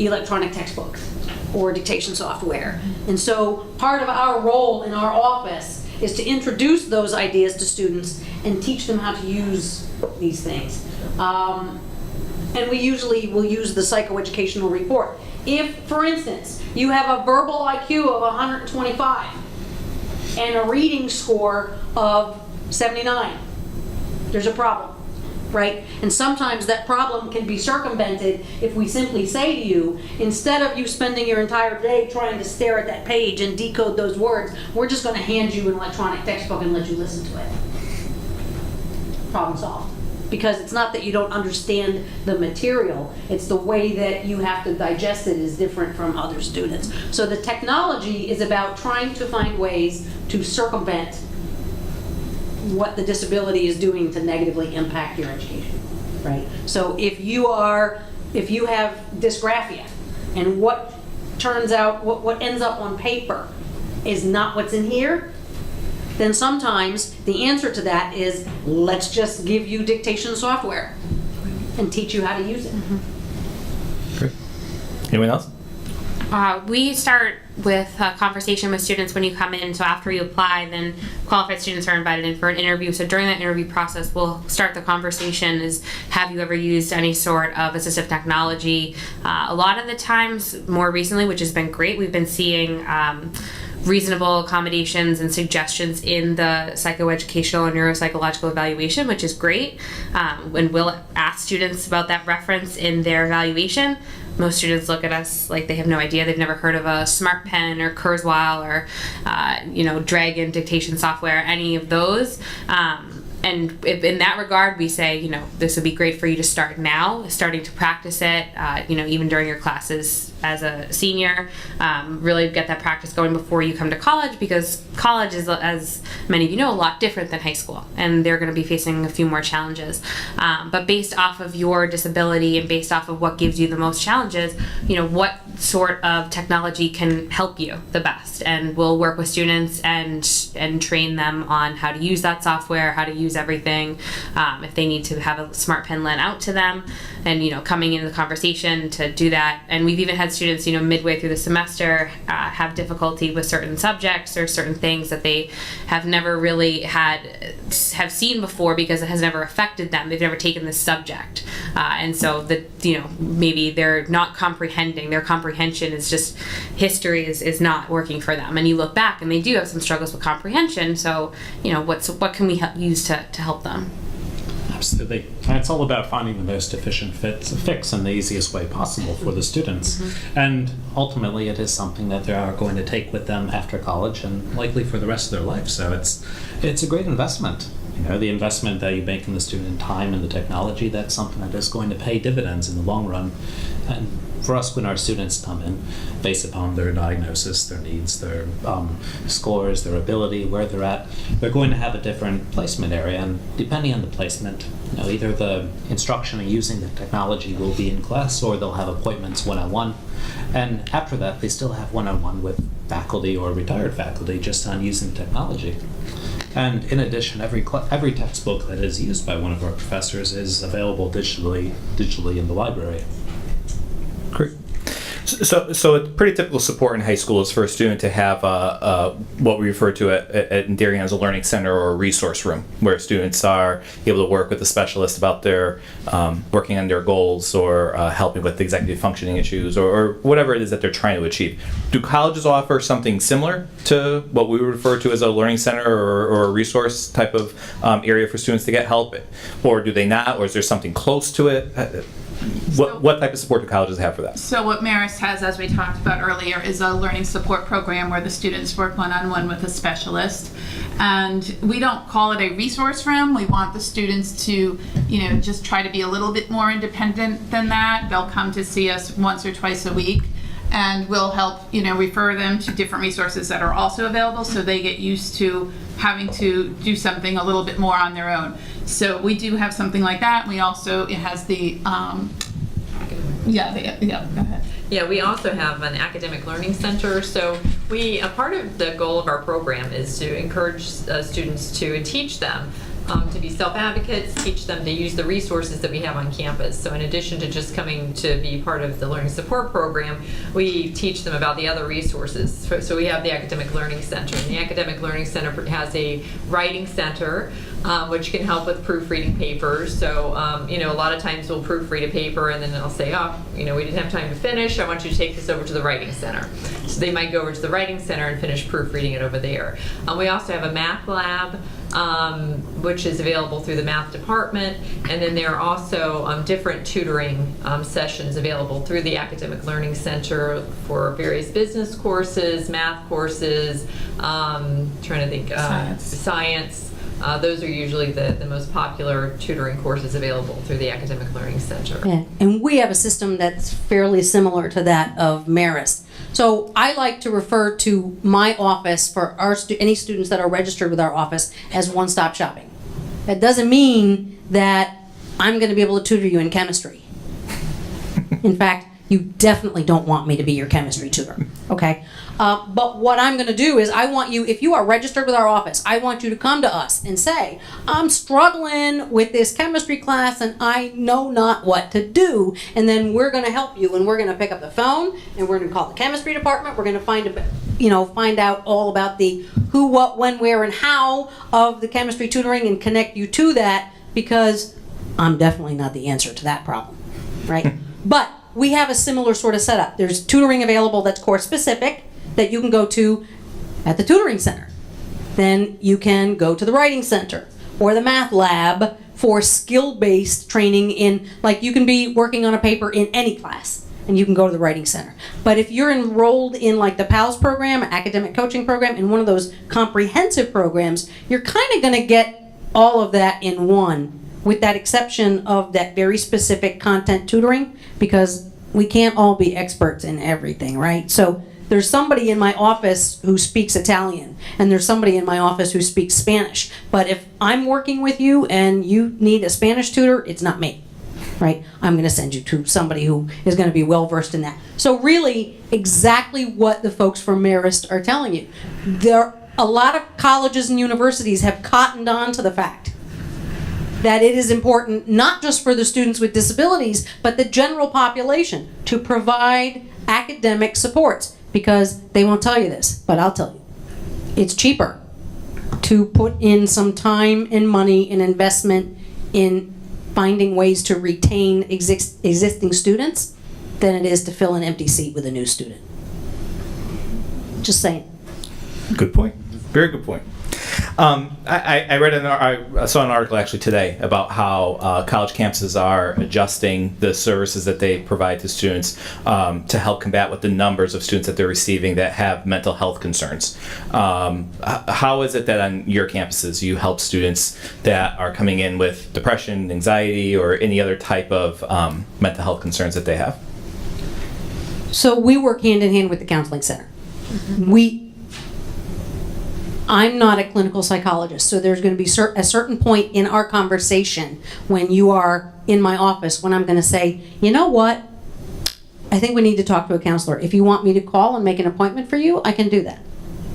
Speaker 5: electronic textbooks or dictation software. And so part of our role in our office is to introduce those ideas to students and teach them how to use these things. And we usually will use the psychoeducational report. If, for instance, you have a verbal IQ of 125 and a reading score of 79, there's a problem. Right? And sometimes that problem can be circumvented if we simply say to you, instead of you spending your entire day trying to stare at that page and decode those words, we're just going to hand you an electronic textbook and let you listen to it. Problem solved. Because it's not that you don't understand the material, it's the way that you have to digest it is different from other students. So the technology is about trying to find ways to circumvent what the disability is doing to negatively impact your education, right? So if you have dysgraphia and what turns out, what ends up on paper is not what's in here, then sometimes the answer to that is, let's just give you dictation software and teach you how to use it.
Speaker 4: Great. Anyone else?
Speaker 7: We start with a conversation with students when you come in. So after you apply, then qualified students are invited in for an interview. So during that interview process, we'll start the conversation is, have you ever used any sort of assistive technology? A lot of the times, more recently, which has been great, we've been seeing reasonable accommodations and suggestions in the psychoeducational and neuropsychological evaluation, which is great. And we'll ask students about that reference in their evaluation. Most students look at us like they have no idea. They've never heard of a Smart Pen or Kurzweil or Dragon dictation software, any of those. And if in that regard, we say, this would be great for you to start now, starting to practice it, even during your classes as a senior, really get that practice going before you come to college, because college is, as many of you know, a lot different than high school, and they're going to be facing a few more challenges. But based off of your disability and based off of what gives you the most challenges, what sort of technology can help you the best, and we'll work with students and train them on how to use that software, how to use everything, if they need to have a Smart Pen lent out to them, and coming into the conversation to do that. And we've even had students midway through the semester have difficulty with certain subjects or certain things that they have never really have seen before because it has never affected them. They've never taken this subject, and so maybe they're not comprehending. Their comprehension is just history is not working for them, and you look back and they do have some struggles with comprehension. So what can we use to help them?
Speaker 6: Absolutely. And it's all about finding the most efficient fix in the easiest way possible for the students. Mm-hmm. And ultimately, it is something that they are going to take with them after college and likely for the rest of their life. So it's a great investment. The investment that you make in the student in time and the technology, that's something that is going to pay dividends in the long run. And for us, when our students come in, based upon their diagnosis, their needs, their scores, their ability, where they're at, they're going to have a different placement area. And depending on the placement, either the instruction and using the technology will be in class, or they'll have appointments one-on-one. And after that, they still have one-on-one with faculty or retired faculty just on using technology. And in addition, every textbook that is used by one of our professors is available digitally in the library.
Speaker 4: Great. So a pretty typical support in high school is for a student to have what we refer to in Darien as a learning center or a resource room, where students are able to work with a specialist about their working on their goals or helping with executive functioning issues or whatever it is that they're trying to achieve. Do colleges offer something similar to what we refer to as a learning center or a resource type of area for students to get help? Or do they not? Or is there something close to it? What type of support do colleges have for that?
Speaker 9: So what Marist has, as we talked about earlier, is a learning support program where the students work one-on-one with a specialist. And we don't call it a resource room. We want the students to, just try to be a little bit more independent than that. They'll come to see us once or twice a week, and we'll help, refer them to different resources that are also available so they get used to having to do something a little bit more on their own. So we do have something like that. We also, it has the, go ahead.
Speaker 10: Yeah, we also have an academic learning center. So a part of the goal of our program is to encourage students to and teach them to be self-advocates, teach them to use the resources that we have on campus. So in addition to just coming to be part of the learning support program, we teach them about the other resources. So we have the Academic Learning Center. And the Academic Learning Center has a writing center, which can help with proofreading papers. So, a lot of times we'll proofread a paper and then they'll say, we didn't have time to finish. I want you to take this over to the writing center. So they might go over to the writing center and finish proofreading it over there. We also have a math lab, which is available through the math department. And then there are also different tutoring sessions available through the Academic Learning Center for various business courses, math courses, science. Those are usually the most popular tutoring courses available through the Academic Learning Center.
Speaker 5: Yeah, and we have a system that's fairly similar to that of Marist. So I like to refer to my office for any students that are registered with our office as one-stop shopping. That doesn't mean that I'm going to be able to tutor you in chemistry. In fact, you definitely don't want me to be your chemistry tutor, okay? But what I'm going to do is I want you, if you are registered with our office, I want you to come to us and say, I'm struggling with this chemistry class and I know not what to do. And then we're going to help you, and we're going to pick up the phone and we're going to call the chemistry department. We're going to find out all about the who, what, when, where, and how of the chemistry tutoring and connect you to that, because I'm definitely not the answer to that problem, right? But we have a similar sort of setup. There's tutoring available that's course specific that you can go to at the tutoring center. Then you can go to the writing center or the math lab for skill-based training in, like you can be working on a paper in any class and you can go to the writing center. But if you're enrolled in like the PALS program, academic coaching program, in one of those comprehensive programs, you're kind of going to get all of that in one, with that exception of that very specific content tutoring, because we can't all be experts in everything, right? So there's somebody in my office who speaks Italian, and there's somebody in my office who speaks Spanish. But if I'm working with you and you need a Spanish tutor, it's not me, right? I'm going to send you to somebody who is going to be well-versed in that. So really, exactly what the folks from Marist are telling you. A lot of colleges and universities have cottoned on to the fact that it is important not just for the students with disabilities, but the general population to provide academic supports, because they won't tell you this, but I'll tell you. It's cheaper to put in some time and money and investment in finding ways to retain existing students than it is to fill an empty seat with a new student. Just saying.
Speaker 4: Good point. Very good point. I saw an article actually today about how college campuses are adjusting the services that they provide to students to help combat with the numbers of students that they're receiving that have mental health concerns. How is it that on your campuses you help students that are coming in with depression, anxiety, or any other type of mental health concerns that they have?
Speaker 5: So we work hand in hand with the counseling center. I'm not a clinical psychologist, so there's going to be a certain point in our conversation when you are in my office when I'm going to say, you know what, I think we need to talk to a counselor. If you want me to call and make an appointment for you, I can do that.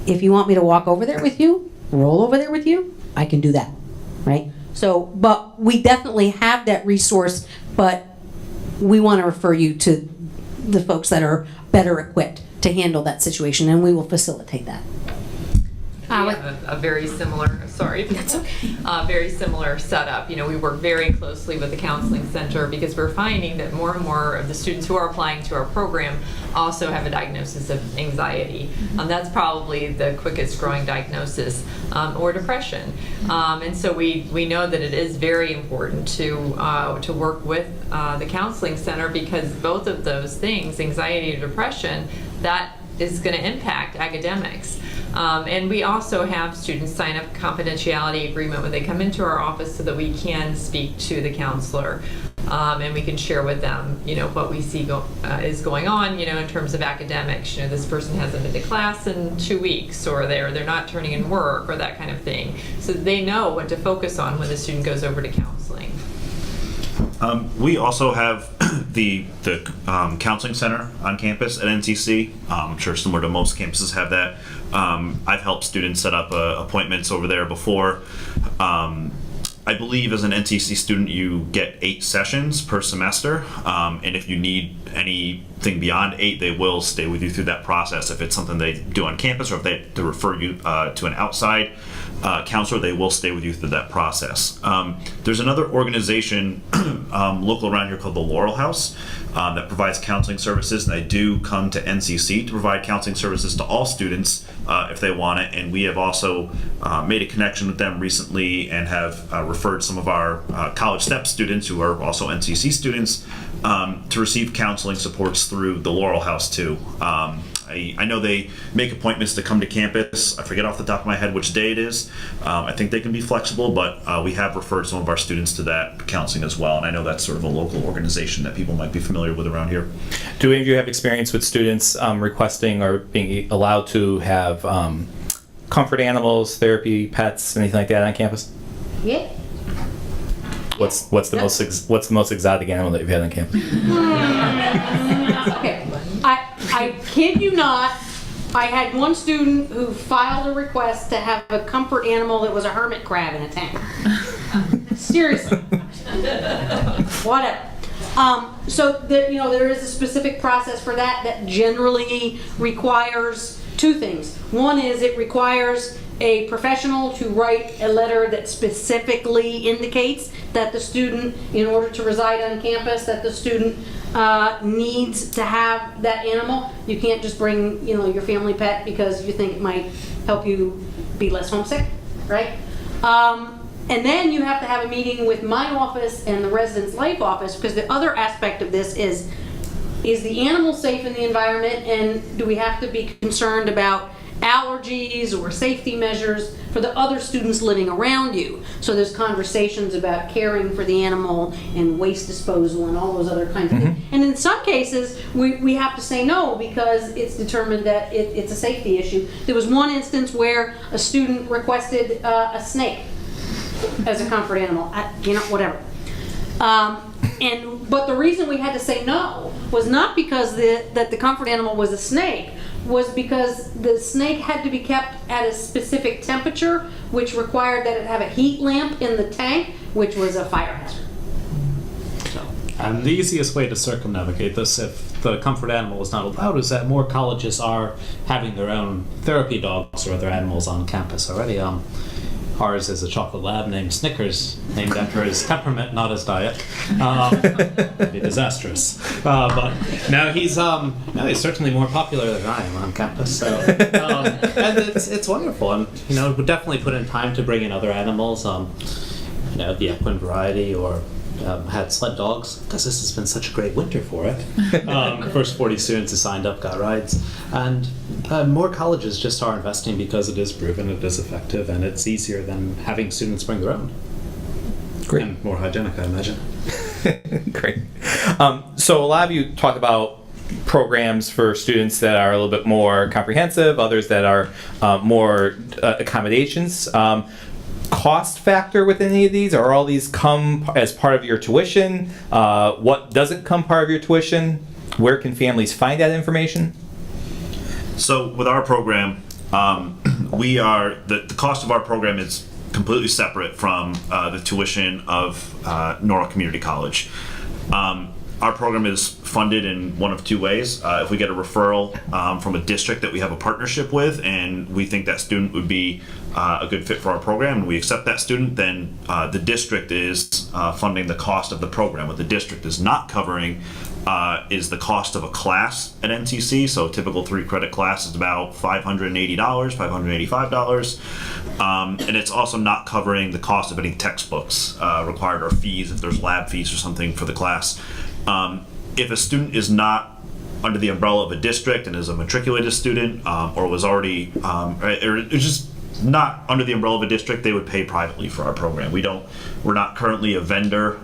Speaker 5: If you want me to walk over there with you, roll over there with you, I can do that, right? So, but we definitely have that resource, but we want to refer you to the folks that are better equipped to handle that situation, and we will facilitate that.
Speaker 10: We have a very similar, very similar setup. You know, we work very closely with the counseling center because we're finding that more and more of the students who are applying to our program also have a diagnosis of anxiety. That's probably the quickest growing diagnosis, or depression. And so we know that it is very important to work with the counseling center, because both of those things, anxiety and depression, that is going to impact academics. And we also have students sign up a confidentiality agreement when they come into our office so that we can speak to the counselor, and we can share with them, you know, what we see is going on, you know, in terms of academics. You know, this person hasn't been to class in 2 weeks, or they're not turning in work, or that kind of thing. So they know what to focus on when the student goes over to counseling.
Speaker 8: We also have the counseling center on campus at NCC. I'm sure similar to most campuses have that. I've helped students set up appointments over there before. I believe as an NCC student you get 8 sessions per semester, and if you need anything beyond 8, they will stay with you through that process. If it's something they do on campus, or if they refer you to an outside counselor, they will stay with you through that process. There's another organization local around here called the Laurel House that provides counseling services, and they do come to NCC to provide counseling services to all students if they want it. And we have also made a connection with them recently and have referred some of our college step students who are also NCC students to receive counseling supports through the Laurel House too. I know they make appointments to come to campus. I forget off the top of my head which day it is. I think they can be flexible, but we have referred some of our students to that counseling as well. And I know that's sort of a local organization that people might be familiar with around here.
Speaker 4: Do any of you have experience with students requesting or being allowed to have comfort animals, therapy, pets, anything like that on campus?
Speaker 5: Yeah.
Speaker 4: What's the most exotic animal that you've had on campus?
Speaker 5: Okay. I kid you not, I had one student who filed a request to have a comfort animal that was a hermit crab in a tank. Seriously. Whatever. So there is a specific process for that generally requires 2 things. One is it requires a professional to write a letter that specifically indicates that the student, in order to reside on campus, that the student needs to have that animal. You can't just bring, your family pet because you think it might help you be less homesick, right? And then you have to have a meeting with my office and the residence life office, because the other aspect of this is the animal safe in the environment, and do we have to be concerned about allergies or safety measures for the other students living around you? So there's conversations about caring for the animal and waste disposal and all those other kinds of things. And in some cases, we have to say no because it's determined that it's a safety issue. There was one instance where a student requested a snake as a comfort animal, whatever. But the reason we had to say no was not because that the comfort animal was a snake, was because the snake had to be kept at a specific temperature, which required that it have a heat lamp in the tank, which was a fire hazard.
Speaker 6: And the easiest way to circumnavigate this, if the comfort animal is not allowed, is that more colleges are having their own therapy dogs or other animals on campus already. Ours is a chocolate lab named Snickers, named after his temperament, not his diet. It'd be disastrous. But now he's certainly more popular than I am on campus. So, and it's wonderful. And we definitely put in time to bring in other animals. The equine variety, or had sled dogs, because this has been such a great winter for it. First 40 students who signed up got rides. And more colleges just are investing because it is proven, it is effective, and it's easier than having students bring their own.
Speaker 4: Great.
Speaker 6: And more hygienic, I imagine.
Speaker 4: Great. So a lot of you talk about programs for students that are a little bit more comprehensive, others that are more accommodations. Cost factor with any of these? Are all these come as part of your tuition? What doesn't come part of your tuition? Where can families find that information?
Speaker 8: So with our program, the cost of our program is completely separate from the tuition of Norwalk Community College. Our program is funded in one of two ways. If we get a referral from a district that we have a partnership with and we think that student would be a good fit for our program and we accept that student, then the district is funding the cost of the program. What the district is not covering is the cost of a class at NCC. So a typical 3-credit class is about $580, $585. And it's also not covering the cost of any textbooks required or fees if there's lab fees or something for the class. If a student is not under the umbrella of a district and is a matriculated student or was already, or is just not under the umbrella of a district, they would pay privately for our program. We're not currently a vendor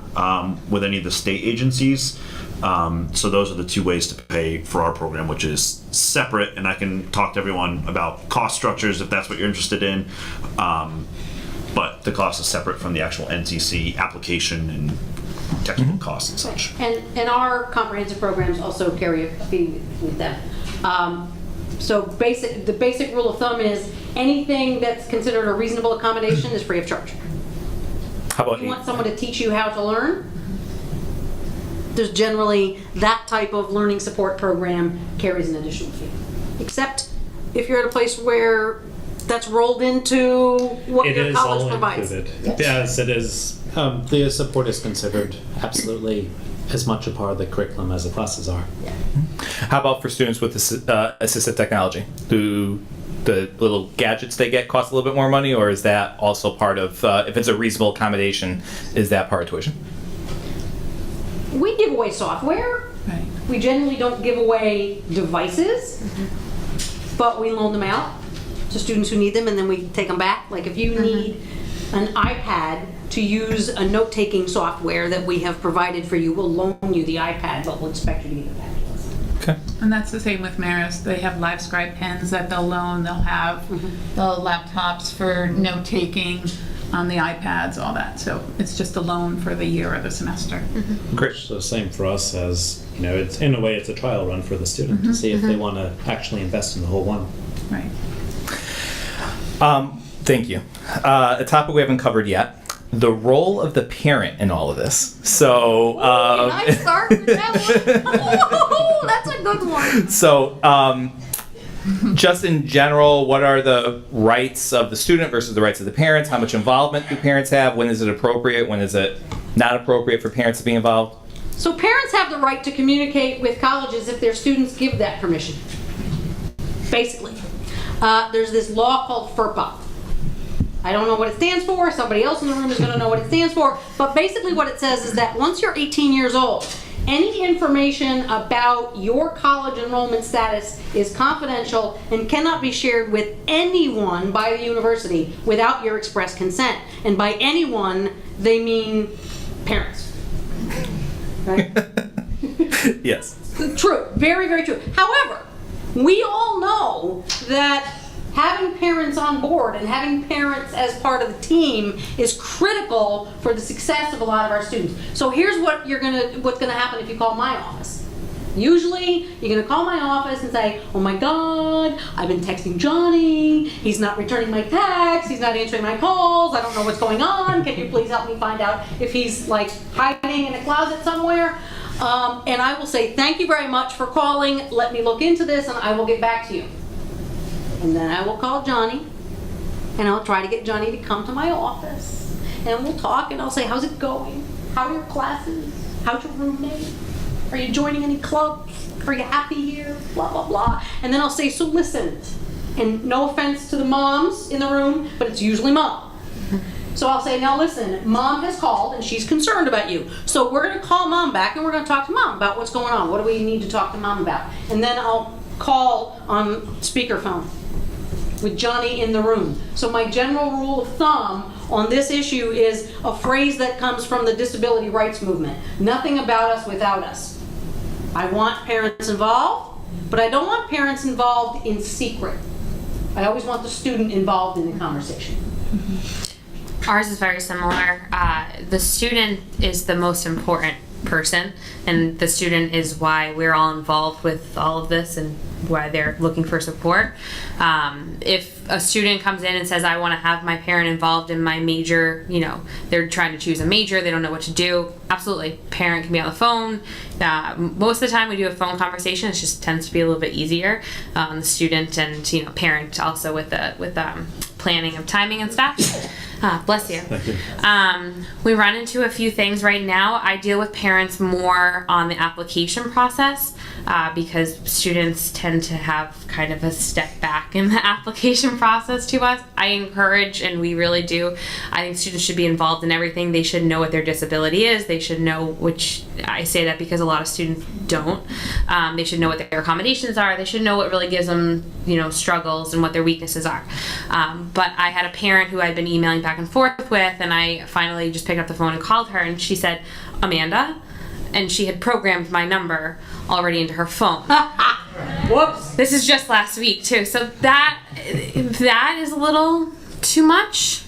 Speaker 8: with any of the state agencies. So those are the two ways to pay for our program, which is separate, and I can talk to everyone about cost structures if that's what you're interested in. But the cost is separate from the actual NCC application and textbook costs and such.
Speaker 5: And our comprehensive programs also carry a fee with them. So the basic rule of thumb is anything that's considered a reasonable accommodation is free of charge.
Speaker 4: How about
Speaker 5: If you want someone to teach you how to learn, there's generally that type of learning support program carries an additional fee. Except if you're at a place where that's rolled into what
Speaker 6: It
Speaker 5: your
Speaker 6: is
Speaker 5: college
Speaker 6: all
Speaker 5: provides.
Speaker 6: included. Yes, it is. The support is considered absolutely as much a part of the curriculum as the classes are.
Speaker 4: How about for students with assistive technology? Do the little gadgets they get cost a little bit more money, or is that also part of, if it's a reasonable accommodation, is that part of tuition?
Speaker 5: We give away software.
Speaker 9: Right.
Speaker 5: We generally don't give away devices, but we loan them out to students who need them, and then we take them back. Like if you need an iPad to use a note-taking software that we have provided for you, we'll loan you the iPad, but we'll expect you to give it back to us.
Speaker 4: Okay.
Speaker 9: And that's the same with Marist. They have live scribe pens that they'll loan. They'll have the laptops for note-taking, the iPads, all that. So it's just a loan for the year or the semester.
Speaker 4: Great.
Speaker 6: So same for us as, it's in a way it's a trial run for the student to see if they want to actually invest in the whole one.
Speaker 9: Right.
Speaker 4: Thank you. A topic we haven't covered yet, the role of the parent in all of this. So,
Speaker 5: Can I start with that one? Oh, that's a good one.
Speaker 4: So, just in general, what are the rights of the student versus the rights of the parents? How much involvement do parents have? When is it appropriate? When is it not appropriate for parents to be involved?
Speaker 5: So parents have the right to communicate with colleges if their students give that permission. Basically. There's this law called FERPA. I don't know what it stands for. Somebody else in the room is going to know what it stands for. But basically what it says is that once you're 18 years old, any information about your college enrollment status is confidential and cannot be shared with anyone by the university without your express consent. And by anyone, they mean parents. Right?
Speaker 4: Yes.
Speaker 5: True. Very, very true. However, we all know that having parents on board and having parents as part of the team is critical for the success of a lot of our students. So here's what's gonna happen if you call my office. Usually, you're gonna call my office and say, "Oh my God, I've been texting Johnny. He's not returning my texts. He's not answering my calls. I don't know what's going on. Can you please help me find out if he's like hiding in a closet somewhere?" And I will say, "Thank you very much for calling. Let me look into this, and I will get back to you." And then I will call Johnny, and I'll try to get Johnny to come to my office, and we'll talk, and I'll say, "How's it going? How are your classes? How's your roommate? Are you joining any clubs? Are you happy here? Blah, blah, blah." And then I'll say, "So listen," and no offense to the moms in the room, but it's usually mom. So I'll say, "Now listen, mom has called and she's concerned about you. So we're going to call mom back and we're going to talk to mom about what's going on. What do we need to talk to mom about?" And then I'll call on speakerphone with Johnny in the room. So my general rule of thumb on this issue is a phrase that comes from the disability rights movement. Nothing about us without us. I want parents involved, but I don't want parents involved in secret. I always want the student involved in the conversation.
Speaker 7: Ours is very similar. The student is the most important person, and the student is why we're all involved with all of this and why they're looking for support. If a student comes in and says, I want to have my parent involved in my major, they're trying to choose a major, they don't know what to do, absolutely, parent can be on the phone. Most of the time we do a phone conversation. It just tends to be a little bit easier on the student and parent also with planning of timing and stuff. Bless you.
Speaker 6: Thank you.
Speaker 7: We run into a few things right now. I deal with parents more on the application process because students tend to have kind of a step back in the application process to us. I encourage, and we really do, I think students should be involved in everything. They should know what their disability is. They should know, which I say that because a lot of students don't. They should know what their accommodations are. They should know what really gives them, struggles and what their weaknesses are. But I had a parent who I'd been emailing back and forth with, and I finally just picked up the phone and called her, and she said, Amanda, and she had programmed my number already into her phone. Whoops. This is just last week too, so that is a little too much.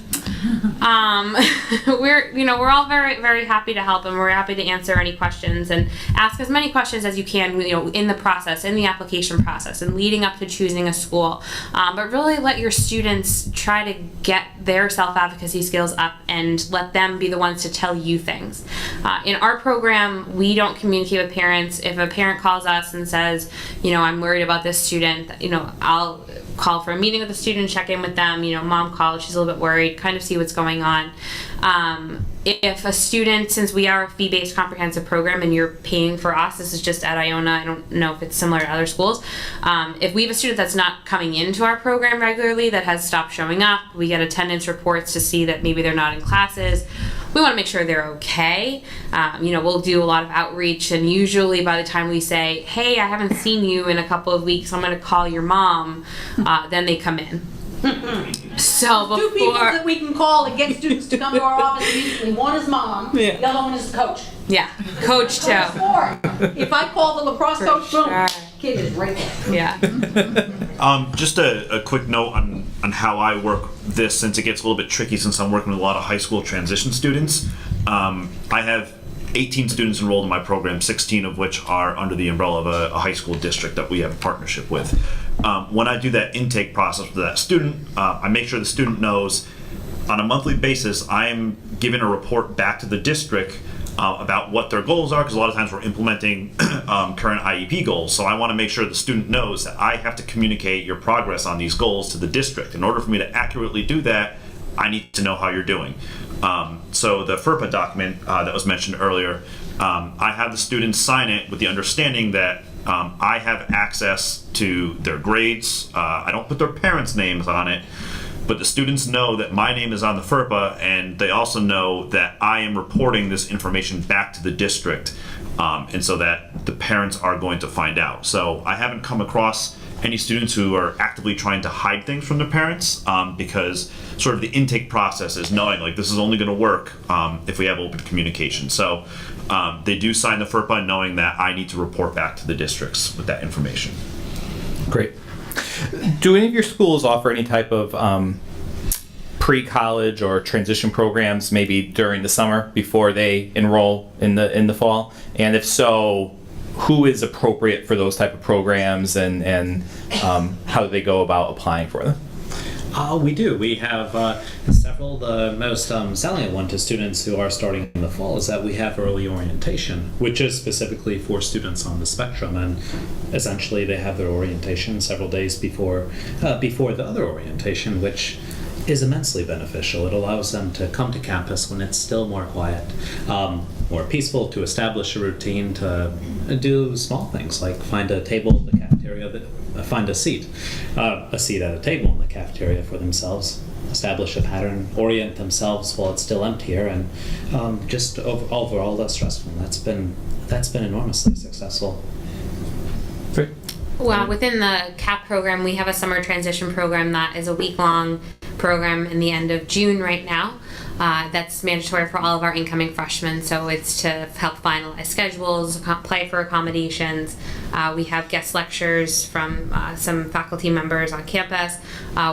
Speaker 7: We're all very, very happy to help, and we're happy to answer any questions and ask as many questions as you can, in the process, in the application process, and leading up to choosing a school. But really let your students try to get their self-advocacy skills up and let them be the ones to tell you things. In our program, we don't communicate with parents. If a parent calls us and says, I'm worried about this student, I'll call for a meeting with the student, check in with them, mom called, she's a little bit worried, kind of see what's going on. If a student, since we are a fee-based comprehensive program and you're paying for us, this is just at Iona, I don't know if it's similar to other schools. If we have a student that's not coming into our program regularly, that has stopped showing up, we get attendance reports to see that maybe they're not in classes. We want to make sure they're okay. We'll do a lot of outreach, and usually by the time we say, hey, I haven't seen you in a couple of weeks, I'm going to call your mom, then they come in. So before...
Speaker 5: 2 people that we can call and get students to come to our office immediately. One is mom, the other one is the coach.
Speaker 7: Yeah, coach too.
Speaker 5: If I call the lacrosse coach, boom,
Speaker 7: sure.
Speaker 5: kid is right there.
Speaker 7: Yeah.
Speaker 8: Just a quick note on how I work this, since it gets a little bit tricky since I'm working with a lot of high school transition students. I have 18 students enrolled in my program, 16 of which are under the umbrella of a high school district that we have a partnership with. When I do that intake process with that student, I make sure the student knows on a monthly basis I am giving a report back to the district about what their goals are, because a lot of times we're implementing current IEP goals. So I want to make sure the student knows that I have to communicate your progress on these goals to the district. In order for me to accurately do that, I need to know how you're doing. So the FERPA document that was mentioned earlier, I have the students sign it with the understanding that I have access to their grades. I don't put their parents' names on it, but the students know that my name is on the FERPA, and they also know that I am reporting this information back to the district, and so that the parents are going to find out. So I haven't come across any students who are actively trying to hide things from their parents, because sort of the intake process is knowing like this is only going to work if we have open communication. So they do sign the FERPA knowing that I need to report back to the districts with that information.
Speaker 4: Great. Do any of your schools offer any type of pre-college or transition programs, maybe during the summer before they enroll in the fall? And if so, who is appropriate for those type of programs, and how do they go about applying for them?
Speaker 6: We do. We have several. The most salient one to students who are starting in the fall is that we have early orientation, which is specifically for students on the spectrum, and essentially they have their orientation several days before the other orientation, which is immensely beneficial. It allows them to come to campus when it's still more quiet, more peaceful, to establish a routine, to do small things like find a table in the cafeteria, find a seat at a table in the cafeteria for themselves, establish a pattern, orient themselves while it's still emptier, and just overall less stressful. That's been enormously successful.
Speaker 4: Great.
Speaker 7: Well, within the CAP program, we have a summer transition program that is a week-long program in the end of June right now. That's mandatory for all of our incoming freshmen, so it's to help finalize schedules, apply for accommodations. We have guest lectures from some faculty members on campus,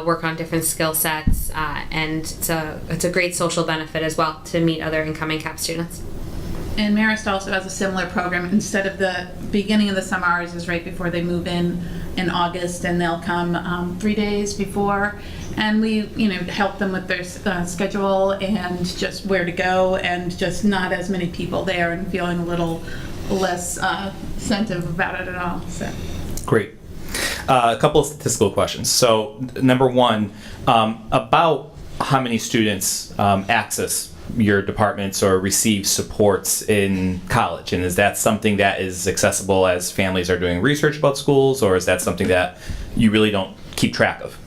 Speaker 7: work on different skill sets, and it's a great social benefit as well to meet other incoming CAP students.
Speaker 9: And Marist also has a similar program. Instead of the beginning of the summer, ours is right before they move in August, and they'll come 3 days before, and we, help them with their schedule and just where to go, and just not as many people there, and feeling a little less sensitive about it at all. So.
Speaker 4: Great. A couple of statistical questions. So, number one, about how many students access your departments or receive supports in college, and is that something that is accessible as families are doing research about schools, or is that something that you really don't keep track of?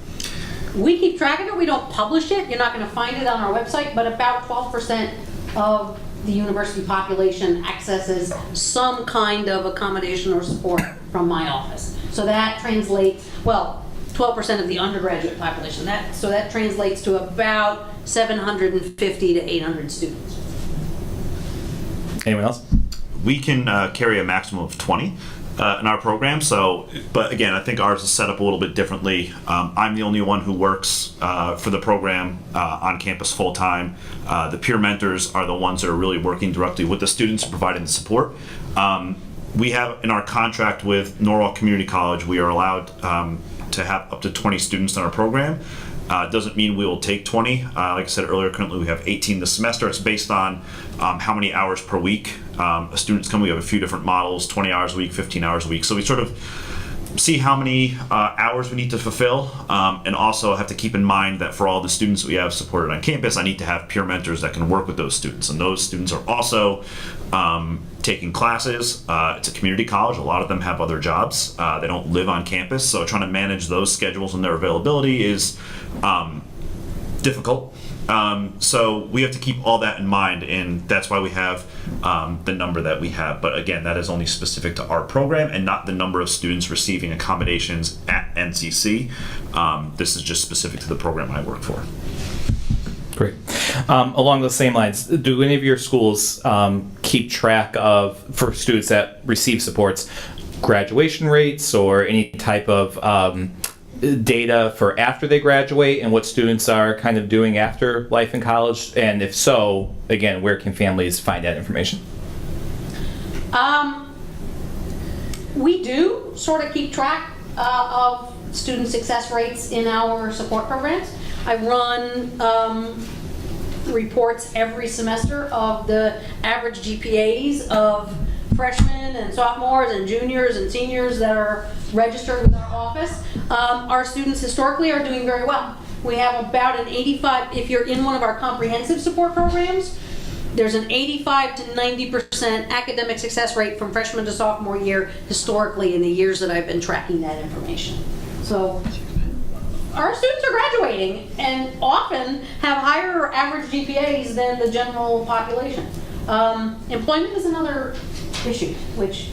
Speaker 5: We keep track of it. We don't publish it. You're not going to find it on our website, but about 12% of the university population accesses some kind of accommodation or support from my office. So that translates, 12% of the undergraduate population. So that translates to about 750 to 800 students.
Speaker 4: Anyone else?
Speaker 8: We can carry a maximum of 20 in our program. So, but again, I think ours is set up a little bit differently. I'm the only one who works for the program on campus full time. The peer mentors are the ones that are really working directly with the students, providing the support. We have in our contract with Norwalk Community College, we are allowed to have up to 20 students in our program. Doesn't mean we will take 20. Like I said earlier, currently we have 18 this semester. It's based on how many hours per week students come. We have a few different models, 20 hours a week, 15 hours a week. So we sort of see how many hours we need to fulfill, and also have to keep in mind that for all the students we have supported on campus, I need to have peer mentors that can work with those students. And those students are also taking classes. It's a community college. A lot of them have other jobs. They don't live on campus, so trying to manage those schedules and their availability is difficult. So we have to keep all that in mind, and that's why we have the number that we have. But again, that is only specific to our program and not the number of students receiving accommodations at NCC. This is just specific to the program I work for.
Speaker 4: Great. Along those same lines, do any of your schools keep track of, for students that receive supports, graduation rates or any type of data for after they graduate and what students are kind of doing after life in college? And if so, again, where can families find that information?
Speaker 5: We do sort of keep track of student success rates in our support programs. I run reports every semester of the average GPAs of freshmen and sophomores and juniors and seniors that are registered with our office. Our students historically are doing very well. We have about an 85, if you're in one of our comprehensive support programs, there's an 85 to 90% academic success rate from freshman to sophomore year historically in the years that I've been tracking that information. So our students are graduating and often have higher average GPAs than the general population. Employment is another issue, which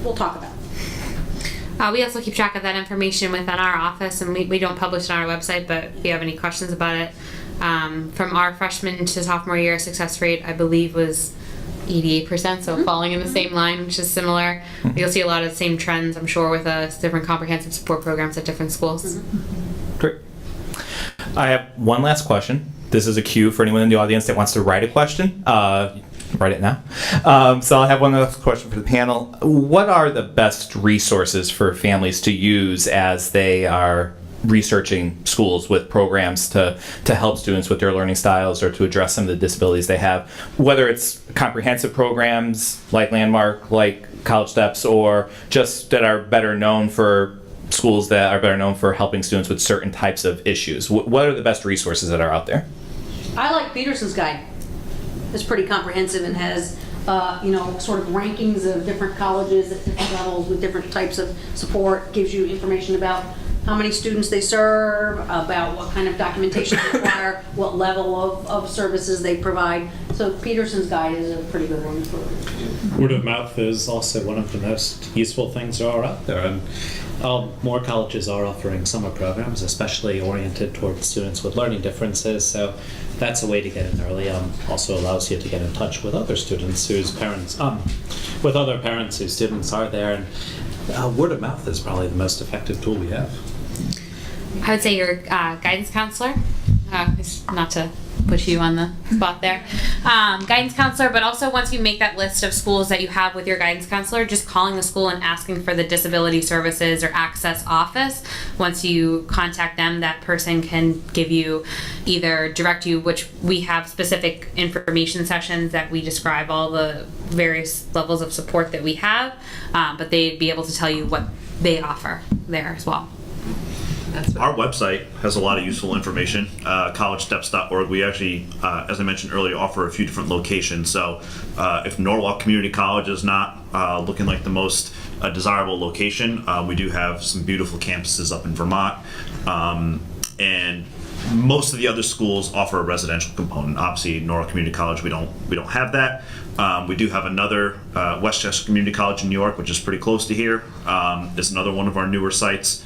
Speaker 5: we'll talk about.
Speaker 7: We also keep track of that information within our office, and we don't publish it on our website, but if you have any questions about it, from our freshman to sophomore year success rate, I believe was 88%, so falling in the same line, which is similar. You'll see a lot of the same trends, I'm sure, with different comprehensive support programs at different schools.
Speaker 4: Great. I have one last question. This is a cue for anyone in the audience that wants to write a question. Write it now. So I'll have one last question for the panel. What are the best resources for families to use as they are researching schools with programs to help students with their learning styles or to address some of the disabilities they have? Whether it's comprehensive programs like Landmark, like College Steps, or just that are better known for schools that are better known for helping students with certain types of issues. What are the best resources that are out there?
Speaker 5: I like Peterson's guide. It's pretty comprehensive and has, sort of rankings of different colleges at different levels with different types of support. Gives you information about how many students they serve, about what kind of documentation they require, what level of services they provide. So Peterson's guide is a pretty good one for
Speaker 6: Word of mouth is also one of the most useful things that are out there, and more colleges are offering summer programs, especially oriented towards students with learning differences, so that's a way to get in early. Also allows you to get in touch with other students whose parents, with other parents whose students are there, and word of mouth is probably the most effective tool we have.
Speaker 7: I would say your guidance counselor, not to put you on the spot there. Guidance counselor, but also once you make that list of schools that you have with your guidance counselor, just calling the school and asking for the disability services or access office. Once you contact them, that person can give you either direct you, which we have specific information sessions that we describe all the various levels of support that we have, but they'd be able to tell you what they offer there as well.
Speaker 8: Our website has a lot of useful information, collegesteps.org. We actually, as I mentioned earlier, offer a few different locations. So if Norwalk Community College is not looking like the most desirable location, we do have some beautiful campuses up in Vermont. And most of the other schools offer a residential component. Obviously, Norwalk Community College, we don't have that. We do have another Westchester Community College in New York, which is pretty close to here. It's another one of our newer sites.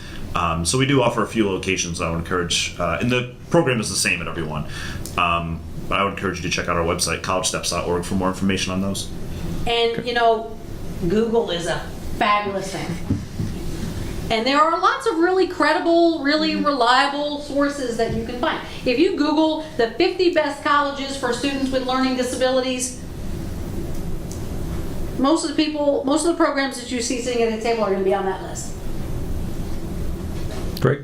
Speaker 8: So we do offer a few locations I would encourage, and the program is the same at every one. But I would encourage you to check out our website, collegesteps.org, for more information on those.
Speaker 5: And you know, Google is a fabulous thing. And there are lots of really credible, really reliable sources that you can find. If you Google the 50 best colleges for students with learning disabilities, most of the programs that you see sitting at the table are going to be on that list.
Speaker 4: Great.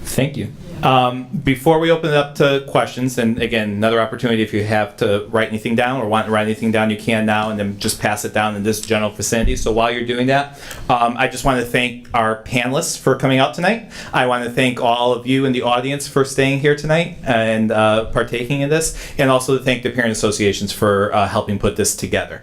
Speaker 4: Thank you. Before we open it up to questions, and again, another opportunity if you have to write anything down or want to write anything down, you can now, and then just pass it down in this general vicinity. So while you're doing that, I just want to thank our panelists for coming out tonight. I want to thank all of you in the audience for staying here tonight and partaking in this, and also to thank the parent associations for helping put this together.